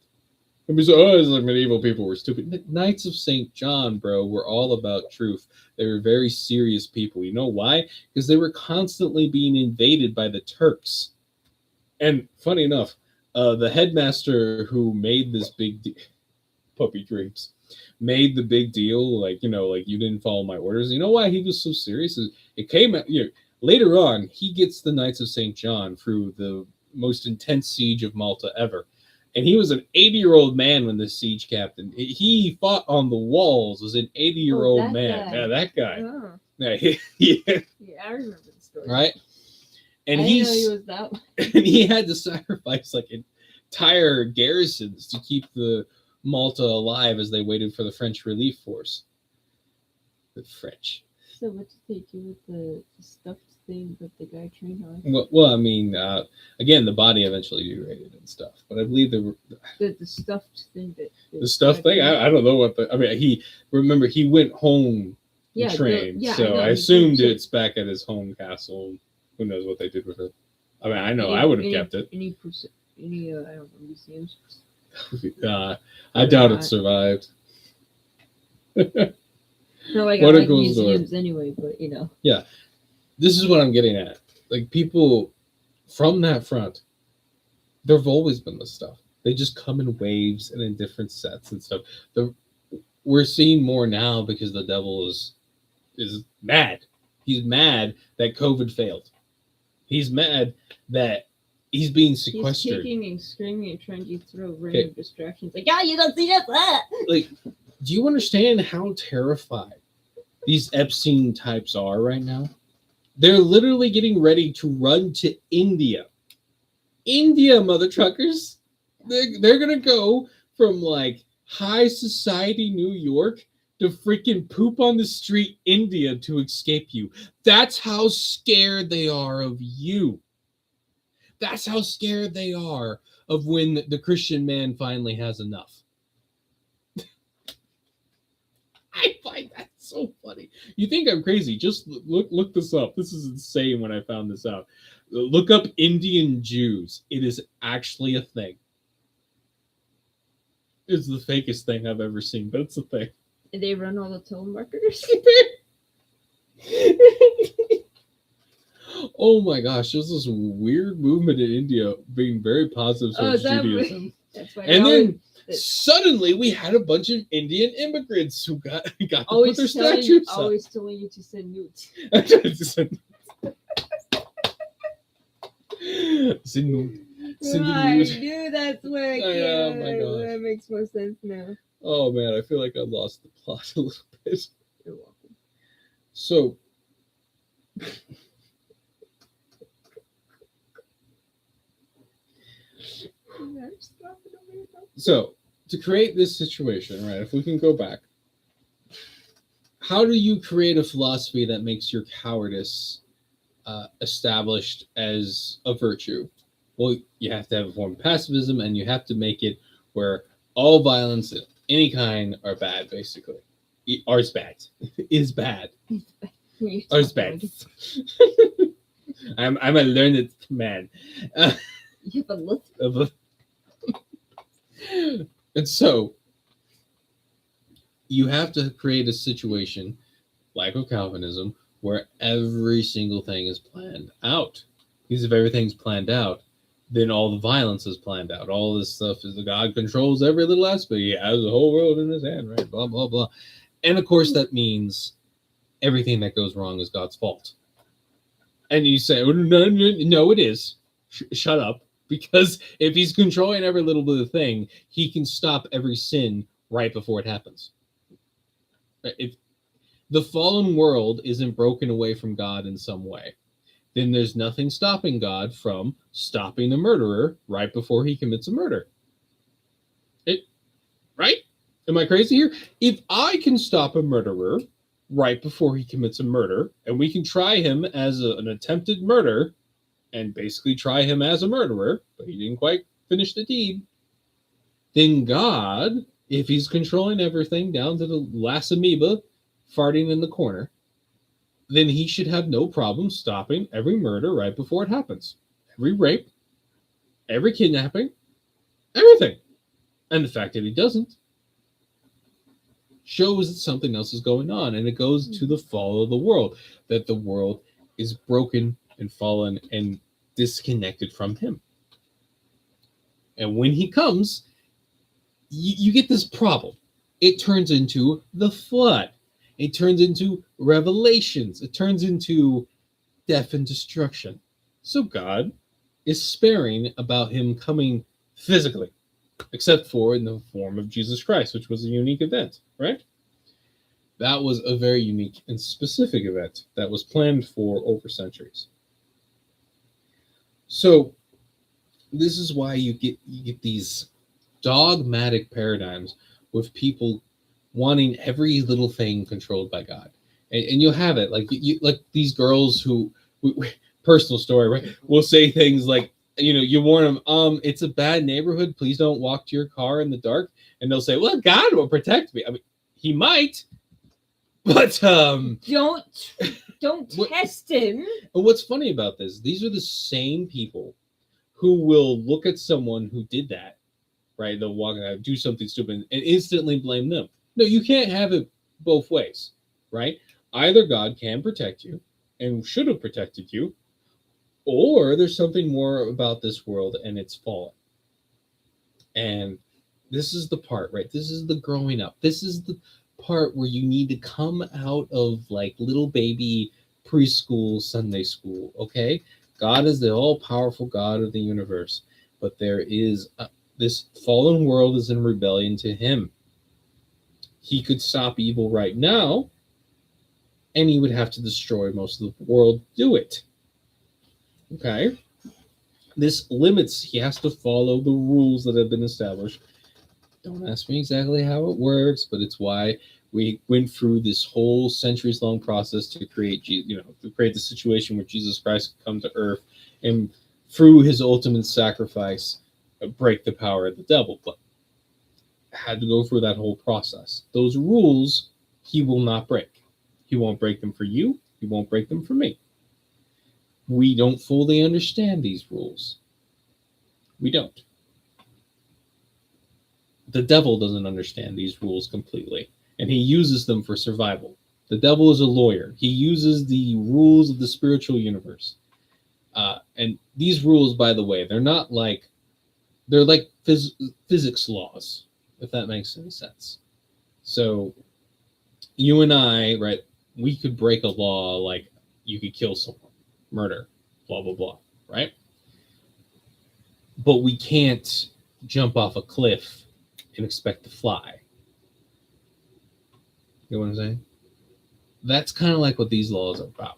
And we said, oh, it's like medieval people were stupid. The Knights of St. John, bro, were all about truth. They were very serious people. You know why? Because they were constantly being invaded by the Turks. And funny enough, the headmaster who made this puppy dreams, made the big deal, like, like you didn't follow my orders. You know why he was so serious? It came out, later on, he gets the Knights of St. John through the most intense siege of Malta ever. And he was an 80-year-old man when the siege captain. He fought on the walls as an 80-year-old man. Guy. Yeah, that guy. Oh. Yeah, yeah, I remember the story. Right? And I didn't know he was that one. And he had to sacrifice like entire garrisons to keep the Malta alive as they waited for the French relief force. The French. So what did they do with the stuffed thing that the guy trained on? Well, I mean, again, the body eventually degraded and stuff, but I believe the stuffed thing that the stuffed thing. I don't know what he went home and trained, so I assumed it's back at his home castle. Who knows what they did with it? I mean, I know I would have kept it. Any I don't know, museums? I doubt it survived. No, I got like museums anyway, but Yeah, this is what I'm getting at. Like, people from that front, there've always been this stuff. They just come in waves and in different sets and stuff. We're seeing more now because the devil is mad. He's mad that COVID failed. He's mad that he's being sequestered. He's kicking and screaming and trying to throw random distractions. Like, you don't see that. Like, do you understand how terrified these Epstein types are right now? They're literally getting ready to run to India. India, mother truckers. They're going to go from, like, high society New York to freaking poop on the street India to escape you. That's how scared they are of you. That's how scared they are of when the Christian man finally has enough. I find that so funny. You think I'm crazy? Just look this up. This is insane when I found this out. Look up Indian Jews. It is actually a thing. It's the fakest thing I've ever seen, but it's a thing. And they run all the telemarketers. Oh my gosh, there's this weird movement in India being very positive towards Judaism. That's why and then suddenly we had a bunch of Indian immigrants who got to put their statues up. Always telling you to send nudes. Send nude. I knew that's where oh my gosh. That makes more sense now. Oh man, I feel like I lost the plot a little bit. You're welcome. So to create this situation, right, if we can go back, how do you create a philosophy that makes your cowardice established as a virtue? Well, you have to have a form of pacifism, and you have to make it where all violence of any kind are bad, basically. Or is bad. Is bad. Or is bad. I'm a learned man. You have a look. And so, you have to create a situation, like with Calvinism, where every single thing is planned out. Because if everything's planned out, then all the violence is planned out. All this stuff is God controls every little aspect. He has the whole world in his hand, right? Blah, blah, blah. And of course, that means everything that goes wrong is God's fault. And you say, oh, no, it is. Shut up. Because if he's controlling every little bit of thing, he can stop every sin right before it happens. If the fallen world isn't broken away from God in some way, then there's nothing stopping God from stopping the murderer right before he commits a murder. Right? Am I crazy here? If I can stop a murderer right before he commits a murder, and we can try him as an attempted murder, and basically try him as a murderer, but he didn't quite finish the deed, then God, if he's controlling everything down to the last amoeba farting in the corner, then he should have no problem stopping every murder right before it happens. Every rape, every kidnapping, everything. And the fact that he doesn't shows that something else is going on. And it goes to the fall of the world, that the world is broken and fallen and disconnected from him. And when he comes, you get this problem. It turns into the flood. It turns into revelations. It turns into death and destruction. So God is sparing about him coming physically, except for in the form of Jesus Christ, which was a unique event, right? That was a very unique and specific event that was planned for over centuries. So this is why you get these dogmatic paradigms with people wanting every little thing controlled by God, and you'll have it like these girls who, personal story, right? Will say things like, you warn them, it's a bad neighborhood, please don't walk to your car in the dark, and they'll say, well, God will protect me. I mean, he might, but don't test him. What's funny about this? These are the same people who will look at someone who did that, right? They'll walk out, do something stupid, and instantly blame them. No, you can't have it both ways, right? Either God can protect you and should have protected you, or there's something more about this world and it's fallen. And this is the part, right? This is the growing up. This is the part where you need to come out of like little baby preschool, Sunday school, okay? God is the all-powerful God of the universe, but there is this fallen world is in rebellion to him. He could stop evil right now, and he would have to destroy most of the world to do it. Okay? This limits, he has to follow the rules that have been established. Don't ask me exactly how it works, but it's why we went through this whole centuries-long process to create, to create the situation where Jesus Christ could come to earth and through his ultimate sacrifice, break the power of the devil. But had to go through that whole process. Those rules he will not break. He won't break them for you. He won't break them for me. We don't fully understand these rules. We don't. The devil doesn't understand these rules completely, and he uses them for survival. The devil is a lawyer. He uses the rules of the spiritual universe. And these rules, by the way, they're like physics laws, if that makes any sense. So you and I, right, we could break a law like you could kill someone, murder, blah, blah, blah, right? But we can't jump off a cliff and expect to fly. You know what I'm saying? That's kind of like what these laws are about.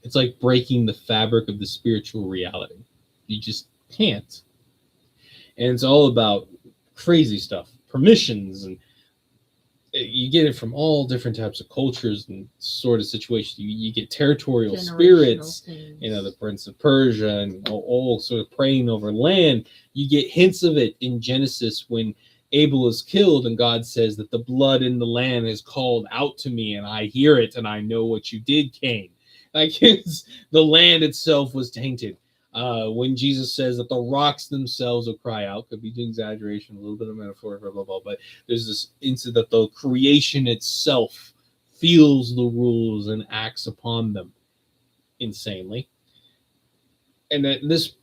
It's like breaking the fabric of the spiritual reality. You just can't. And it's all about crazy stuff, permissions, and you get it from all different types of cultures and sort of situations. You get territorial spirits, things. The Prince of Persia, and all sort of praying over land. You get hints of it in Genesis when Abel is killed and God says that the blood in the land is called out to me and I hear it and I know what you did, Cain. Like the land itself was tainted. When Jesus says that the rocks themselves will cry out, could be an exaggeration, a little bit of metaphor, blah, blah, blah, but there's this incident that the creation itself feels the rules and acts upon them insanely. And that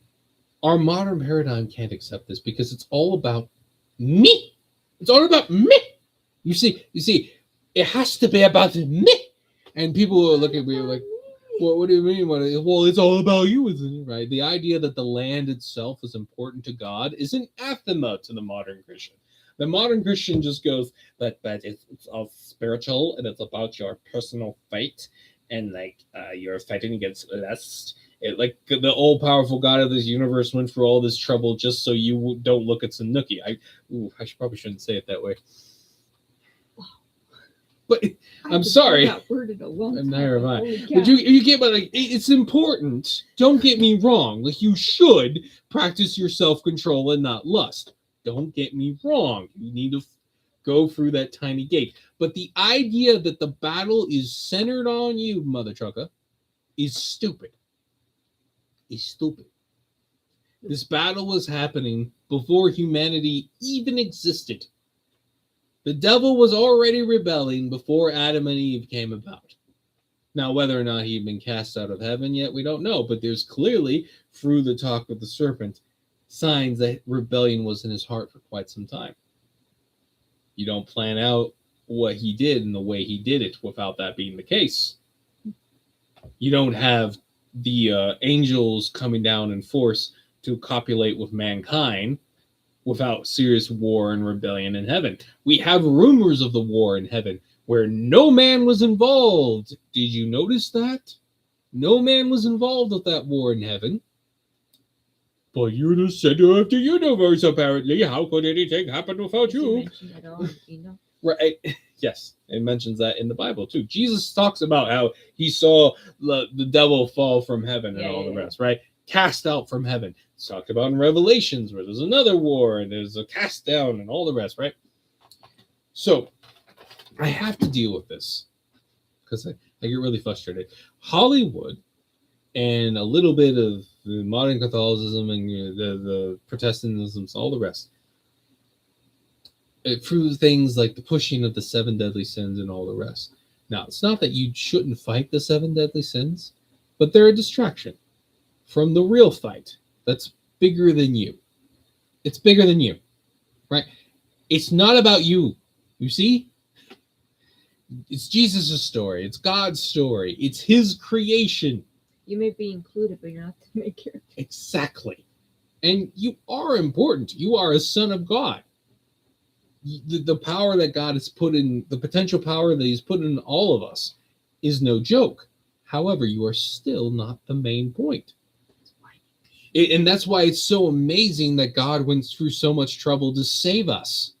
our modern paradigm can't accept this because it's all about me. It's all about me. You see, it has to be about me. And people will look at me like, what do you mean? Well, it's all about you, isn't it? Right? The idea that the land itself is important to God is an anathema to the modern Christian. The modern Christian just goes, but it's all spiritual and it's about your personal fight and you're fighting against lust Like the all-powerful God of this universe went through all this trouble just so you don't look at some nookie. I probably shouldn't say it that way. But I'm sorry. That word in a long time. Never mind. But you get, but like it's important. Don't get me wrong. Like you should practice your self-control and not lust. Don't get me wrong. You need to go through that tiny gate. But the idea that the battle is centered on you, mother trucker, is stupid. Is stupid. This battle was happening before humanity even existed. The devil was already rebelling before Adam and Eve came about. Now, whether or not he'd been cast out of heaven yet, we don't know. But there's clearly, through the talk with the serpent, signs that rebellion was in his heart for quite some time. You don't plan out what he did and the way he did it without that being the case. You don't have the angels coming down in force to copulate with mankind without serious war and rebellion in heaven. We have rumors of the war in heaven where no man was involved. Did you notice that? No man was involved with that war in heaven. But you're the center of the universe, apparently. How could anything happen without you? Right. Yes, it mentions that in the Bible too. Jesus talks about how he saw the devil fall from heaven and all the rest, right? Cast out from heaven. It's talked about in Revelations where there's another war and there's a cast down and all the rest, right? So I have to deal with this because I get really frustrated. Hollywood and a little bit of the modern Catholicism and the Protestantism, all the rest, through things like the pushing of the 7 deadly sins and all the rest. Now, it's not that you shouldn't fight the 7 deadly sins, but they're a distraction from the real fight that's bigger than you. It's bigger than you, right? It's not about you. You see? It's Jesus' story. It's God's story. It's his creation. You may be included, but you're not the main character. Exactly. And you are important. You are a son of God. The power that God has put in, the potential power that he's put in all of us is no joke. However, you are still not the main point. And that's why it's so amazing that God went through so much trouble to save us.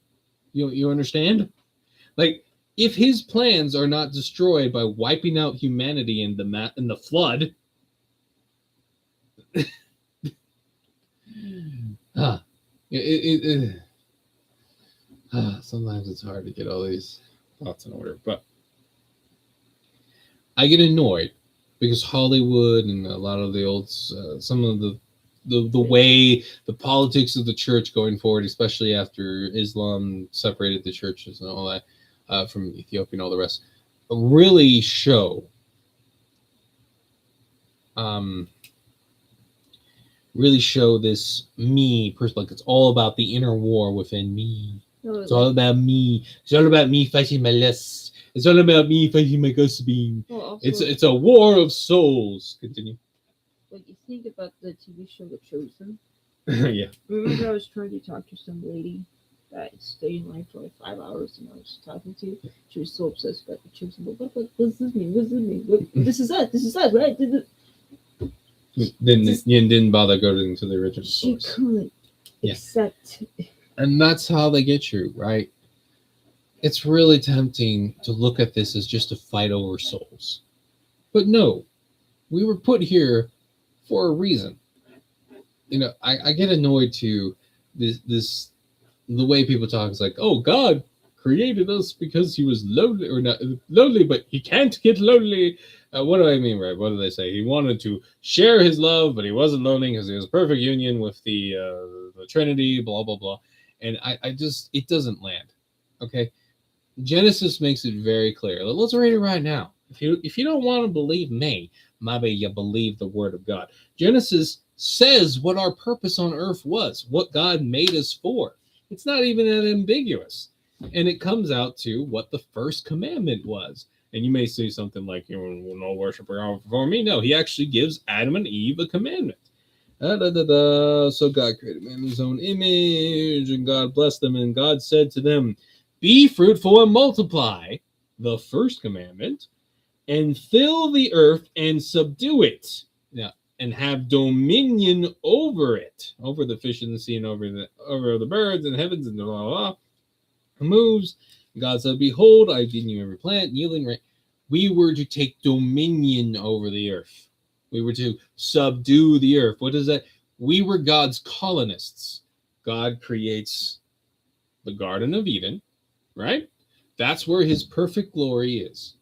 You understand? Like, if his plans are not destroyed by wiping out humanity in the flood, sometimes it's hard to get all these thoughts in order, but I get annoyed because Hollywood and a lot of the old, some of the way the politics of the church going forward, especially after Islam separated the churches and all that from Ethiopia and all the rest, really show this me person. Like, it's all about the inner war within me. It's all about me. It's all about me fighting my lust. It's all about me fighting my ghost being. Well, it's a war of souls. Continue. When you think about the TV show The Chosen, yeah. Remember I was trying to talk to some lady that stayed in line for like 5 hours, and I was talking to. She was so obsessed about The Chosen. What does this mean? What does this mean? This is us. This is us, right? Didn't bother going to the original source. She couldn't accept. And that's how they get you, right? It's really tempting to look at this as just a fight over souls. But no, we were put here for a reason. I get annoyed too. This the way people talk is like, oh, God created us because he was lonely, or not lonely, but he can't get lonely. What do I mean, right? What do they say? He wanted to share his love, but he wasn't lonely because he was a perfect union with the Trinity, blah, blah, blah. And I just, it doesn't land. Okay? Genesis makes it very clear. Let's read it right now. If you don't want to believe me, maybe you believe the word of God. Genesis says what our purpose on earth was, what God made us for. It's not even that ambiguous. And it comes out to what the first commandment was. And you may say something like, no worship before me. No, he actually gives Adam and Eve a commandment. So God created man in his own image, and God blessed them, and God said to them, be fruitful and multiply, the first commandment, and fill the earth and subdue it. Now, and have dominion over it, over the fish in the sea and over the birds and heavens and blah, blah, blah. Moves. God said, behold, I've given you every plant yielding right. We were to take dominion over the earth. We were to subdue the earth. What is that? We were God's colonists. God creates the Garden of Eden, right? That's where his perfect glory is.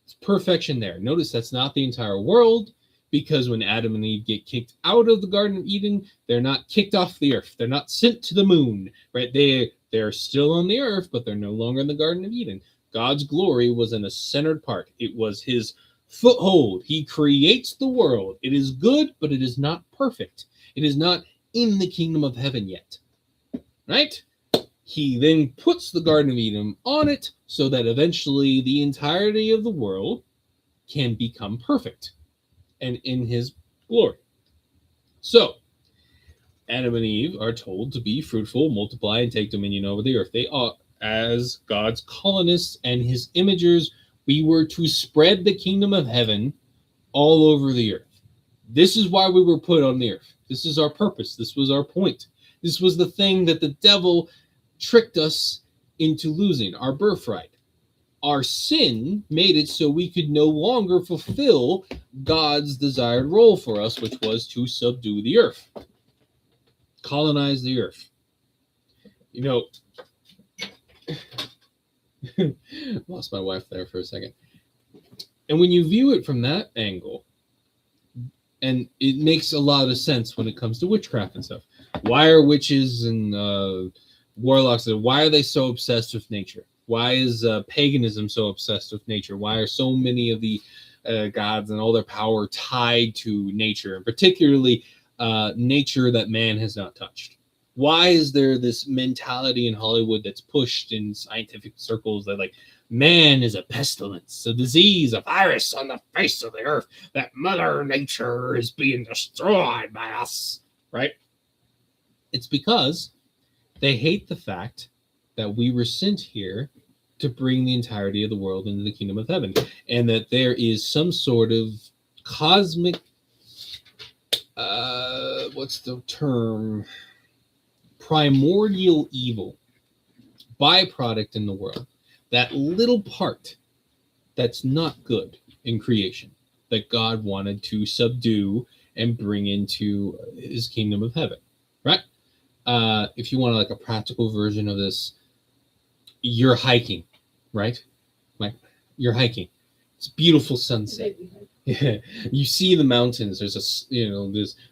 It's perfection there. Notice that's not the entire world, because when Adam and Eve get kicked out of the Garden of Eden, they're not kicked off the earth. They're not sent to the moon, right? They're still on the earth, but they're no longer in the Garden of Eden. God's glory was in a centered part. It was his foothold. He creates the world. It is good, but it is not perfect. It is not in the kingdom of heaven yet, right? He then puts the Garden of Eden on it so that eventually the entirety of the world can become perfect and in his glory. So, Adam and Eve are told to be fruitful, multiply, and take dominion over the earth. They are, as God's colonists and his imagers, we were to spread the kingdom of heaven all over the earth. This is why we were put on the earth. This is our purpose. This was our point. This was the thing that the devil tricked us into losing, our birthright. Our sin made it so we could no longer fulfill God's desired role for us, which was to subdue the earth, colonize the earth. You know, lost my wife there for a second. And when you view it from that angle, and it makes a lot of sense when it comes to witchcraft and stuff. Why are witches and warlocks, why are they so obsessed with nature? Why is paganism so obsessed with nature? Why are so many of the gods and all their power tied to nature, and particularly nature that man has not touched? Why is there this mentality in Hollywood that's pushed in scientific circles that, like, man is a pestilence, a disease, a virus on the face of the earth, that Mother Nature is being destroyed by us, right? It's because they hate the fact that we were sent here to bring the entirety of the world into the kingdom of heaven, and that there is some sort of cosmic, what's the term? Primordial evil byproduct in the world. That little part that's not good in creation that God wanted to subdue and bring into his kingdom of heaven, right? If you want like a practical version of this, you're hiking, right? Like you're hiking. It's beautiful sunset. Yeah. You see the mountains. There's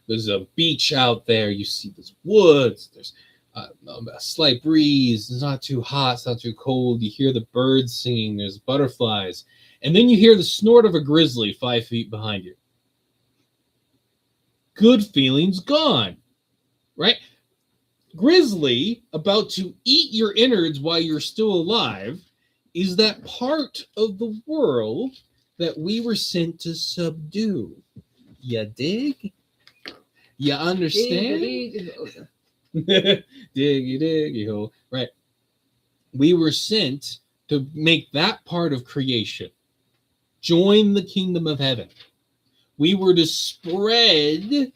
there's a beach out there. You see these woods. There's a slight breeze. It's not too hot. It's not too cold. You hear the birds singing. There's butterflies. And then you hear the snort of a grizzly 5 feet behind you. Good feelings gone, right? Grizzly about to eat your innards while you're still alive is that part of the world that we were sent to subdue. You dig? You understand? Diggy hole. Right. We were sent to make that part of creation join the kingdom of heaven. We were to spread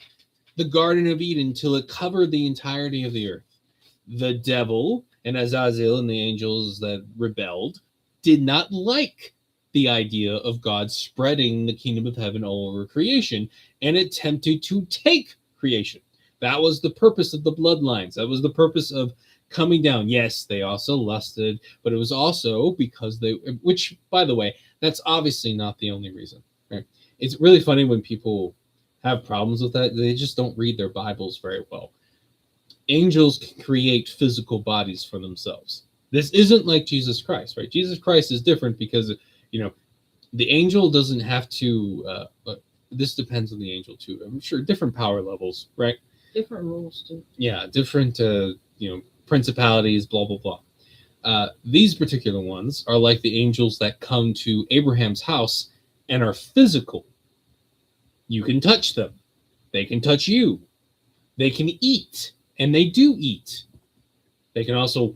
the Garden of Eden till it covered the entirety of the earth. The devil and Azazel and the angels that rebelled did not like the idea of God spreading the kingdom of heaven all over creation and attempted to take creation. That was the purpose of the bloodlines. That was the purpose of coming down. Yes, they also lusted, but it was also because which, by the way, that's obviously not the only reason. Right? It's really funny when people have problems with that. They just don't read their Bibles very well. Angels can create physical bodies for themselves. This isn't like Jesus Christ, right? Jesus Christ is different because, the angel doesn't have to, this depends on the angel too. I'm sure different power levels, right? Different rules too. Yeah, different, principalities, blah, blah, blah. These particular ones are like the angels that come to Abraham's house and are physical. You can touch them. They can touch you. They can eat, and they do eat. They can also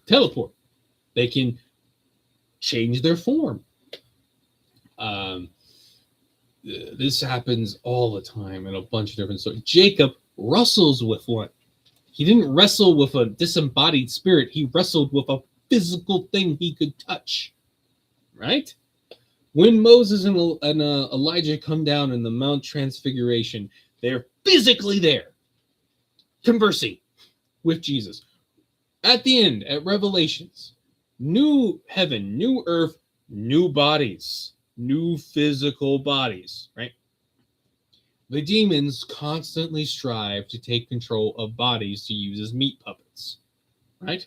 teleport. They can change their form. This happens all the time in a bunch of different stories. Jacob wrestles with one. He didn't wrestle with a disembodied spirit. He wrestled with a physical thing he could touch. Right? When Moses and Elijah come down in the Mount Transfiguration, they're physically there, conversing with Jesus. At the end, at Revelations, new heaven, new earth, new bodies, new physical bodies, right? The demons constantly strive to take control of bodies to use as meat puppets, right?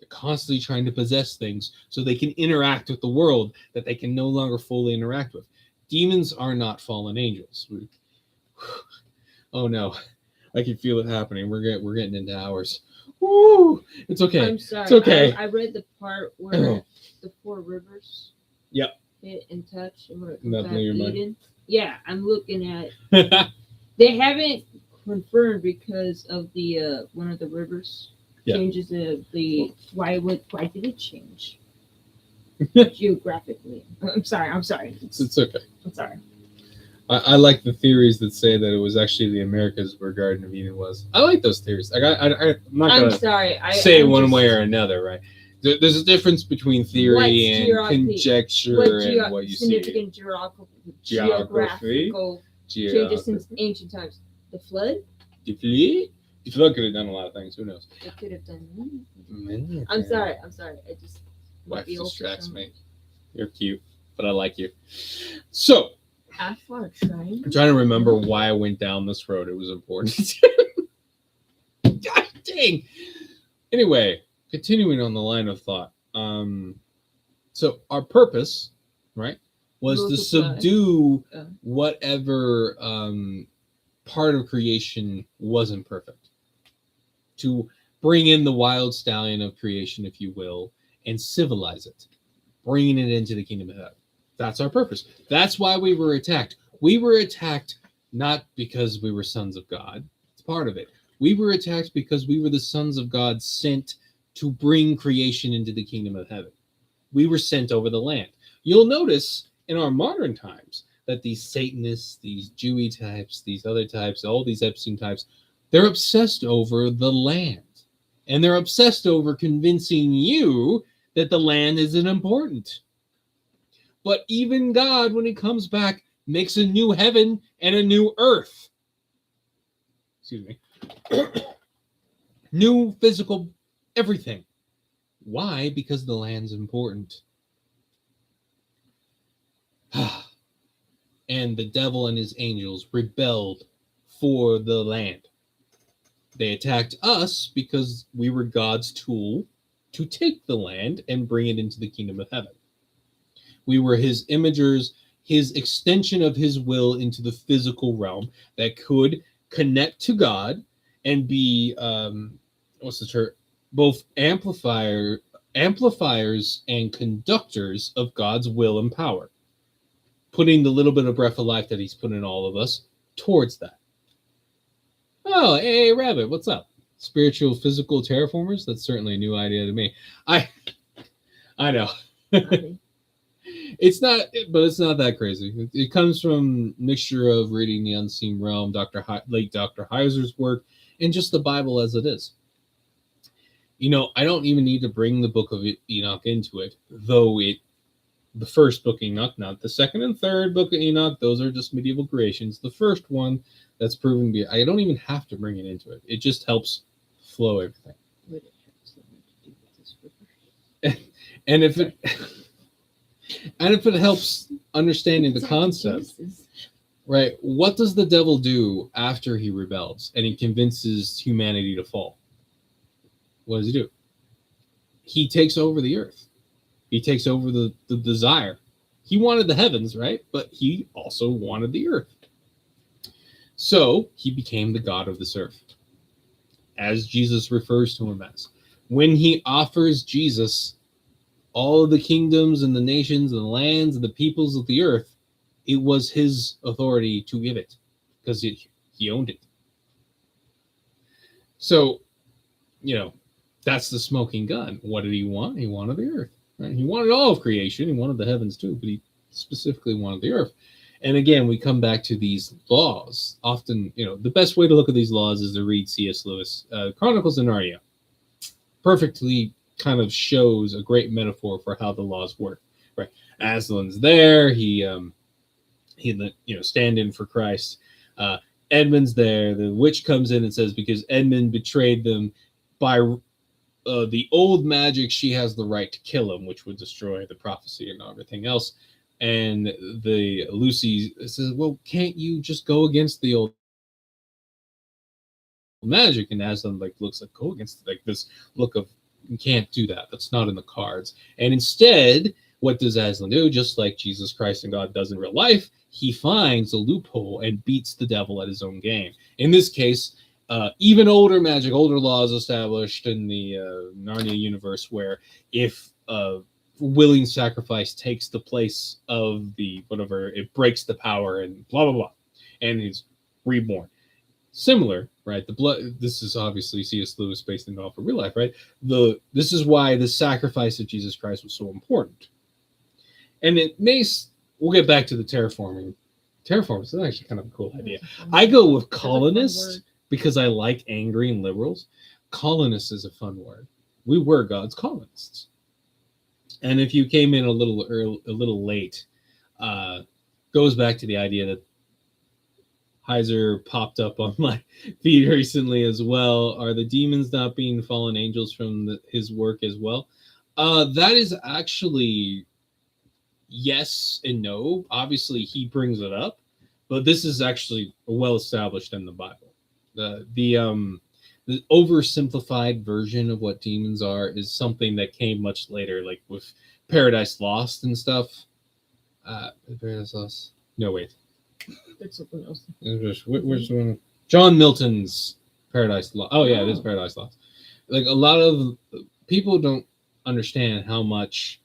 They're constantly trying to possess things so they can interact with the world that they can no longer fully interact with. Demons are not fallen angels. Oh no, I can feel it happening. We're getting into hours. Woo! It's okay. I'm sorry. It's okay. I read the part where the 4 rivers. Yep. Hit and touch and where it That blew your mind. Eden. Yeah, I'm looking at. They haven't confirmed because of the one of the rivers changes the why did it change geographically? I'm sorry. It's okay. I'm sorry. I like the theories that say that it was actually the Americas where Garden of Eden was. I like those theories. I'm not going to say one way or another, right? There's a difference between theory and conjecture and what you see. Significant geographical changes since ancient times. The flood? The flood could have done a lot of things. Who knows? It could have done many. I'm sorry. I just wife distracts me. You're cute, but I like you. So I'm trying to remember why I went down this road. It was important. God dang. Anyway, continuing on the line of thought. So our purpose, right, was to subdue whatever part of creation wasn't perfect. To bring in the wild stallion of creation, if you will, and civilize it, bringing it into the kingdom of heaven. That's our purpose. That's why we were attacked. We were attacked not because we were sons of God. It's part of it. We were attacked because we were the sons of God sent to bring creation into the kingdom of heaven. We were sent over the land. You'll notice in our modern times that these Satanists, these Jewy types, these other types, all these Epstein types, they're obsessed over the land. And they're obsessed over convincing you that the land isn't important. But even God, when he comes back, makes a new heaven and a new earth. Excuse me. New physical everything. Why? Because the land's important. And the devil and his angels rebelled for the land. They attacked us because we were God's tool to take the land and bring it into the kingdom of heaven. We were his imagers, his extension of his will into the physical realm that could connect to God and be, both amplifiers and conductors of God's will and power, putting the little bit of breath of life that he's put in all of us towards that. Oh, hey, Rabbit, what's up? Spiritual, physical terraformers? That's certainly a new idea to me. I know. It's not that crazy. It comes from mixture of reading The Unseen Realm, late Dr. Heiser's work, and just the Bible as it is. You know, I don't even need to bring the book of Enoch into it, though the first book, Enoch, not the second and third book of Enoch, those are just medieval creations. The first one, that's proven to be, I don't even have to bring it into it. It just helps flow everything. And if it helps understanding the concept, right? What does the devil do after he rebels and he convinces humanity to fall? What does he do? He takes over the earth. He takes over the desire. He wanted the heavens, right? But he also wanted the earth. So he became the God of this earth, as Jesus refers to him as. When he offers Jesus all of the kingdoms and the nations and the lands and the peoples of the earth, it was his authority to give it because he owned it. So, that's the smoking gun. What did he want? He wanted the earth. Right? He wanted all of creation. He wanted the heavens too, but he specifically wanted the earth. And again, we come back to these laws. Often, the best way to look at these laws is to read C.S. Lewis, Chronicles of Narnia. Perfectly kind of shows a great metaphor for how the laws work. Right, Aslan's there. He stand in for Christ. Edmund's there. The witch comes in and says because Edmund betrayed them by the old magic, she has the right to kill him, which would destroy the prophecy and everything else. And the Lucy says, well, can't you just go against the old magic? And Aslan looks like, go against this look of, you can't do that. That's not in the cards. And instead, what does Aslan do? Just like Jesus Christ and God does in real life, he finds a loophole and beats the devil at his own game. In this case, even older magic, older laws established in the Narnia universe, where if willing sacrifice takes the place of the whatever, it breaks the power and blah blah blah, and he's reborn. Similar, right? The blood. This is obviously C.S. Lewis based in off of real life, right? This is why the sacrifice of Jesus Christ was so important. And it may. We'll get back to the terraforming. Terraforming is actually kind of a cool idea. I go with colonists because I like angry and liberals. Colonist is a fun word. We were God's colonists. And if you came in a little late, goes back to the idea that Heiser popped up on my feed recently as well. Are the demons not being fallen angels from his work as well? That is actually yes and no. Obviously, he brings it up, but this is actually well established in the Bible. The oversimplified version of what demons are is something that came much later, like with Paradise Lost and stuff. Paradise Lost? No, wait. That's something else. Which one? John Milton's Paradise Lost. Oh, yeah, it is Paradise Lost. Like, a lot of people don't understand how much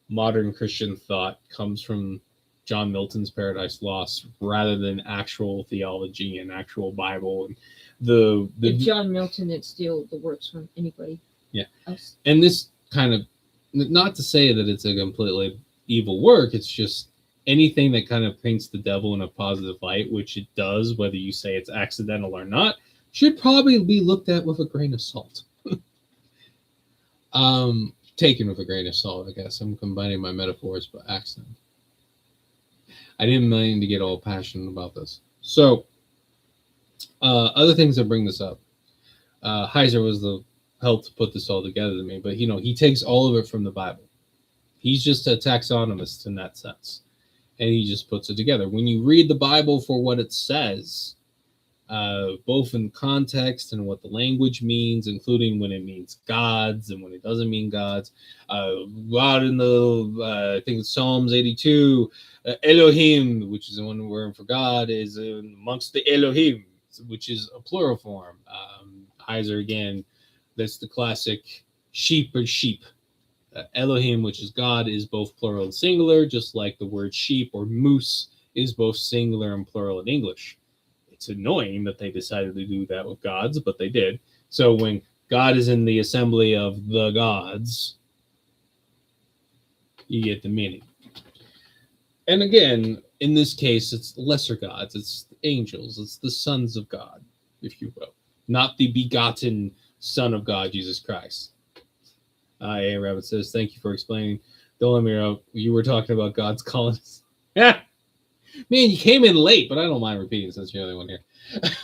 modern Christian thought comes from John Milton's Paradise Lost rather than actual theology and actual Bible. And if John Milton, it's still the works from anybody else. And this kind of, not to say that it's a completely evil work, it's just anything that kind of paints the devil in a positive light, which it does, whether you say it's accidental or not, should probably be looked at with a grain of salt. Taken with a grain of salt, I guess. I'm combining my metaphors by accident. I didn't mean to get all passionate about this. So, other things that bring this up. Heiser was the help to put this all together to me, but he takes all of it from the Bible. He's just a taxonomist in that sense, and he just puts it together. When you read the Bible for what it says, both in context and what the language means, including when it means gods and when it doesn't mean gods. God in I think it's Psalms 82, Elohim, which is the one word for God, is amongst the Elohim, which is a plural form. Heiser, again, that's the classic sheep or sheep. Elohim, which is God, is both plural and singular, just like the word sheep or moose is both singular and plural in English. It's annoying that they decided to do that with gods, but they did. So when God is in the assembly of the gods, you get the meaning. And again, in this case, it's lesser gods. It's angels. It's the sons of God, if you will. Not the begotten Son of God, Jesus Christ. A. Rabbit says, thank you for explaining. Don't let me know. You were talking about God's colonists. Yeah. Man, you came in late, but I don't mind repeating since you're the only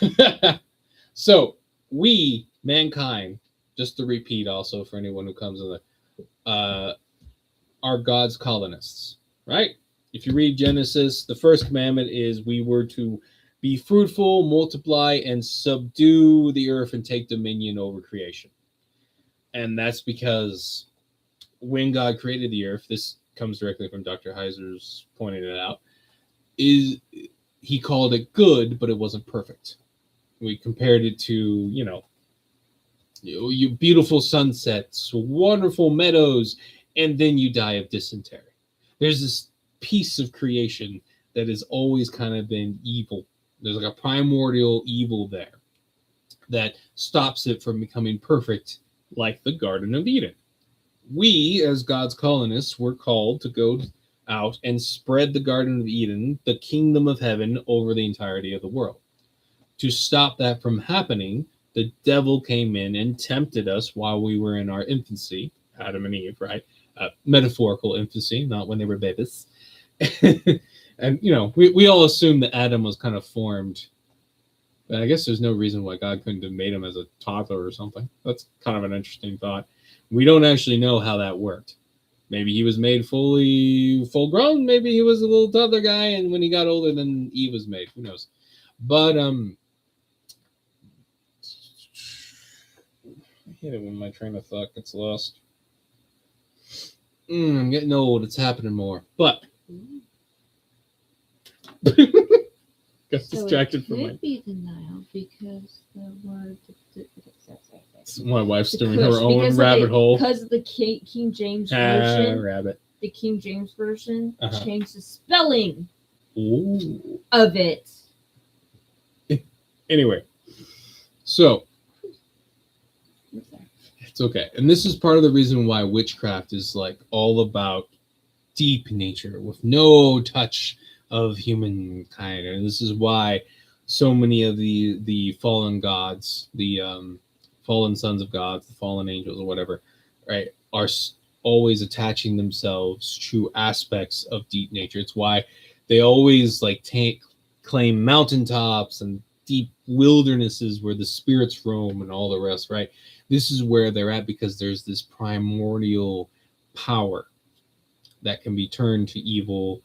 one here. So, we, mankind, just to repeat also for anyone who comes in there, are God's colonists, right? If you read Genesis, the first commandment is we were to be fruitful, multiply, and subdue the earth and take dominion over creation. And that's because when God created the earth, this comes directly from Dr. Heiser's pointing it out, is he called it good, but it wasn't perfect. We compared it to, you beautiful sunsets, wonderful meadows, and then you die of dysentery. There's this piece of creation that has always kind of been evil. There's like a primordial evil there that stops it from becoming perfect, like the Garden of Eden. We, as God's colonists, were called to go out and spread the Garden of Eden, the kingdom of heaven, over the entirety of the world. To stop that from happening, the devil came in and tempted us while we were in our infancy, Adam and Eve, right? Metaphorical infancy, not when they were babies. And, we all assume that Adam was kind of formed. But I guess there's no reason why God couldn't have made him as a toddler or something. That's kind of an interesting thought. We don't actually know how that worked. Maybe he was made full grown. Maybe he was a little toddler guy, and when he got older, then Eve was made. Who knows? But I hate it when my train of thought gets lost. I'm getting old. It's happening more. But got distracted from my. It could be denial because the word. My wife's doing her own rabbit hole. Because of the King James version. Rabbit. The King James version changed the spelling of it. Anyway, so it's okay. And this is part of the reason why witchcraft is like all about deep nature with no touch of humankind. And this is why so many of the fallen gods, the fallen sons of gods, the fallen angels or whatever, right, are always attaching themselves to aspects of deep nature. It's why they always like claim mountaintops and deep wildernesses where the spirits roam and all the rest, right? This is where they're at because there's this primordial power that can be turned to evil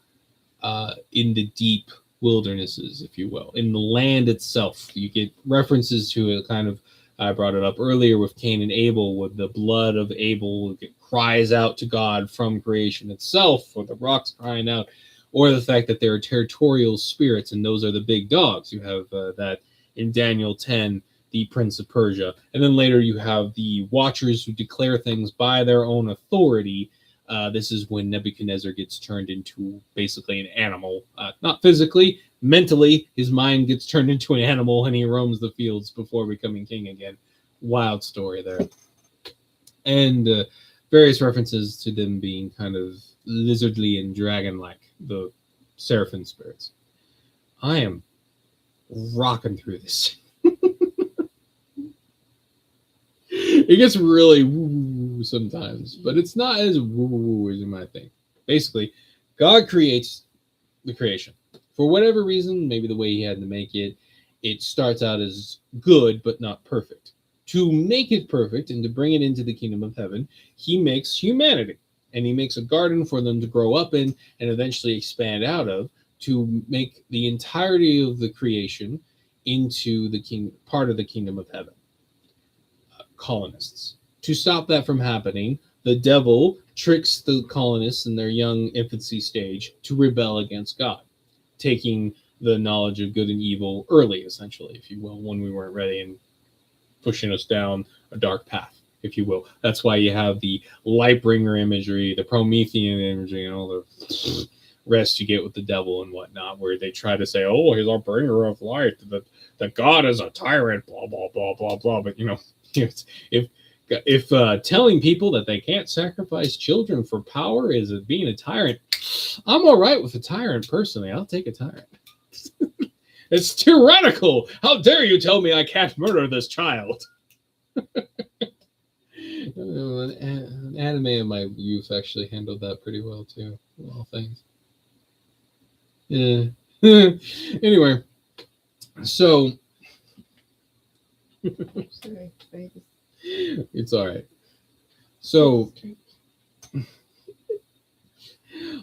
in the deep wildernesses, if you will. In the land itself, you get references to it kind of. I brought it up earlier with Cain and Abel, with the blood of Abel it cries out to God from creation itself, or the rocks crying out, or the fact that there are territorial spirits, and those are the big dogs. You have that in Daniel 10, the Prince of Persia. And then later you have the Watchers who declare things by their own authority. This is when Nebuchadnezzar gets turned into basically an animal, not physically, mentally. His mind gets turned into an animal and he roams the fields before becoming king again. Wild story there. And various references to them being kind of lizardly and dragon-like, the seraphim spirits. I am rocking through this. It gets really woo sometimes, but it's not as woo as you might think. Basically, God creates the creation. For whatever reason, maybe the way he had to make it, it starts out as good, but not perfect. To make it perfect and to bring it into the kingdom of heaven, he makes humanity. And he makes a garden for them to grow up in and eventually expand out of, to make the entirety of the creation into the part of the kingdom of heaven. Colonists. To stop that from happening, the devil tricks the colonists in their young infancy stage to rebel against God, taking the knowledge of good and evil early, essentially, if you will, when we weren't ready, and pushing us down a dark path, if you will. That's why you have the Lightbringer imagery, the Promethean imagery, and all the rest you get with the devil and whatnot, where they try to say, oh, he's our bringer of light, that God is a tyrant, blah, blah, blah, blah, blah. But, if telling people that they can't sacrifice children for power is being a tyrant, I'm all right with a tyrant personally. I'll take a tyrant. It's tyrannical. How dare you tell me I can't murder this child? An anime in my youth actually handled that pretty well too, of all things. Yeah. Anyway, so Sorry. it's all right. So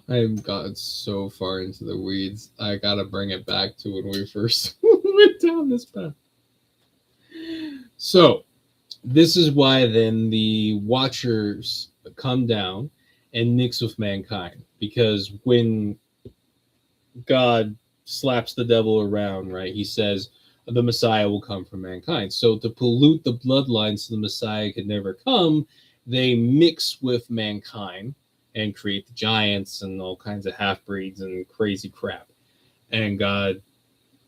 I've gotten so far into the weeds. I gotta bring it back to when we first went down this path. So this is why then the Watchers come down and mix with mankind, because when God slaps the devil around, right, he says the Messiah will come from mankind. So to pollute the bloodline so the Messiah could never come, they mix with mankind and create the giants and all kinds of half-breeds and crazy crap. And God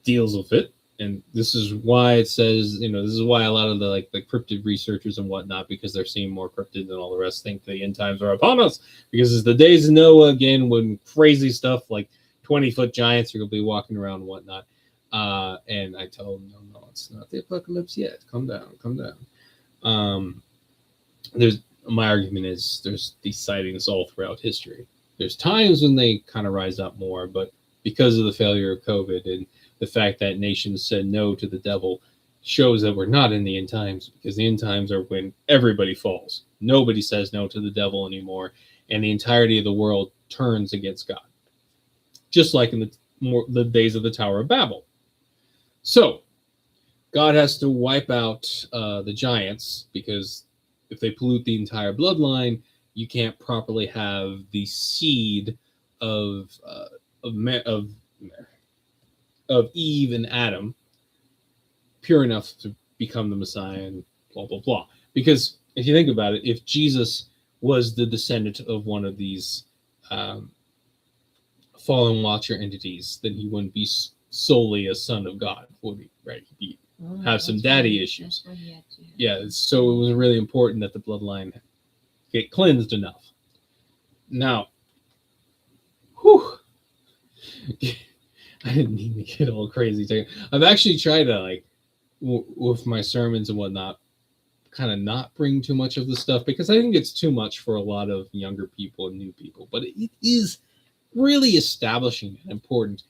deals with it And this is why it says, this is why a lot of the cryptid researchers and whatnot, because they're seeing more cryptid than all the rest, think the end times are upon us. Because it's the days of Noah again, when crazy stuff like 20-foot giants are going to be walking around and whatnot. And I tell them, no, it's not the apocalypse yet. Calm down. My argument is there's these sightings all throughout history. There's times when they kind of rise up more, but because of the failure of COVID and the fact that nations said no to the devil shows that we're not in the end times, because the end times are when everybody falls. Nobody says no to the devil anymore, and the entirety of the world turns against God. Just like in the days of the Tower of Babel. So, God has to wipe out the giants, because if they pollute the entire bloodline, you can't properly have the seed of Eve and Adam pure enough to become the Messiah and blah, blah, blah. Because if you think about it, if Jesus was the descendant of one of these fallen watcher entities, then he wouldn't be solely a son of God, would he? Right? He'd have some daddy issues. Yeah, so it was really important that the bloodline get cleansed enough. Now, I didn't mean to get all crazy. I've actually tried to, with my sermons and whatnot, kind of not bring too much of the stuff, because I think it's too much for a lot of younger people and new people. But it is really establishing and important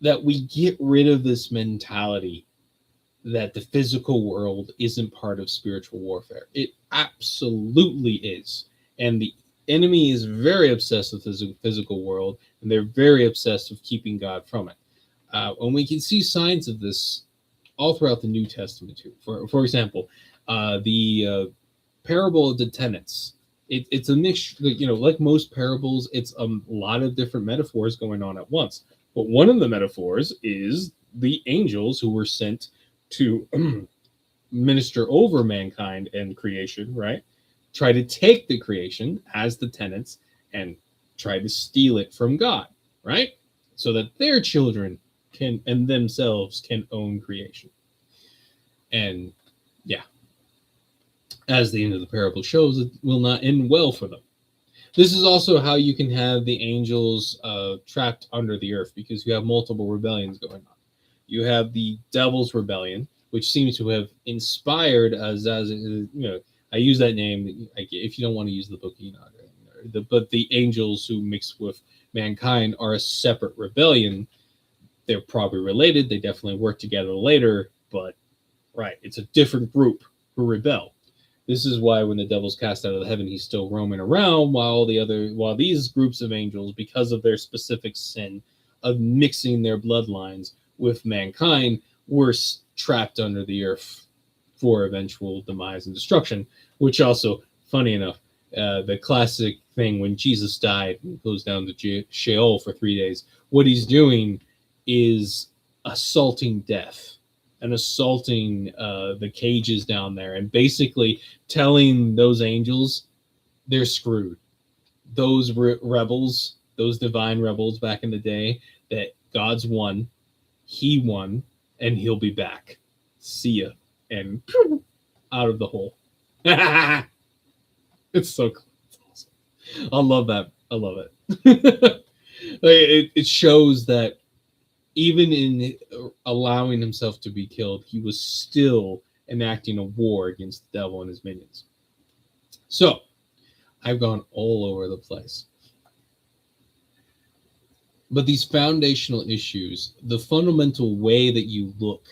that we get rid of this mentality that the physical world isn't part of spiritual warfare. It absolutely is. And the enemy is very obsessed with the physical world, and they're very obsessed with keeping God from it. And we can see signs of this all throughout the New Testament too. For example, the parable of the tenants. It's a mix, like most parables, it's a lot of different metaphors going on at once. But one of the metaphors is the angels who were sent to minister over mankind and creation, right? Try to take the creation as the tenants and try to steal it from God, right? So that their children can and themselves can own creation. And yeah, as the end of the parable shows, it will not end well for them. This is also how you can have the angels trapped under the earth, because you have multiple rebellions going on. You have the devil's rebellion, which seems to have inspired as I use that name if you don't want to use the book of Enoch. But the angels who mix with mankind are a separate rebellion. They're probably related. They definitely work together later, but right, it's a different group who rebel. This is why when the devil's cast out of the heaven, he's still roaming around, while these groups of angels, because of their specific sin of mixing their bloodlines with mankind, were trapped under the earth for eventual demise and destruction. Which also, funny enough, the classic thing when Jesus died and goes down to Sheol for 3 days, what he's doing is assaulting death and assaulting the cages down there, and basically telling those angels they're screwed. Those rebels, those divine rebels back in the day, that God's won, he won, and he'll be back. See ya. And out of the hole. It's so cool. It's awesome. I love that. I love it. It shows that even in allowing himself to be killed, he was still enacting a war against the devil and his minions. So, I've gone all over the place. But these foundational issues, the fundamental way that you look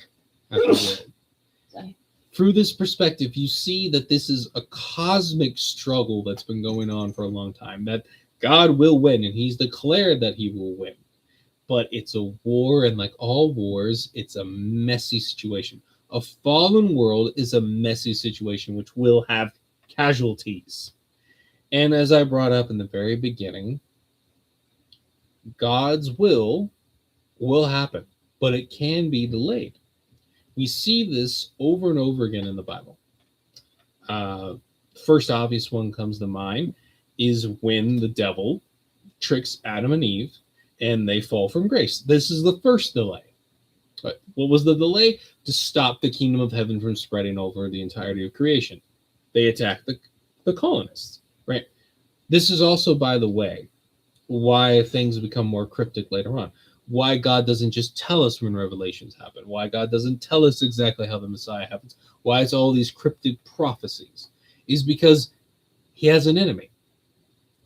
at the world, through this perspective, you see that this is a cosmic struggle that's been going on for a long time, that God will win, and he's declared that he will win. But it's a war, and like all wars, it's a messy situation. A fallen world is a messy situation which will have casualties. And as I brought up in the very beginning, God's will happen, but it can be delayed. We see this over and over again in the Bible. First obvious one comes to mind is when the devil tricks Adam and Eve and they fall from grace. This is the first delay. But what was the delay? To stop the kingdom of heaven from spreading over the entirety of creation. They attacked the colonists, right? This is also, by the way, why things become more cryptic later on. Why God doesn't just tell us when revelations happen. Why God doesn't tell us exactly how the Messiah happens. Why it's all these cryptic prophecies. Is because he has an enemy.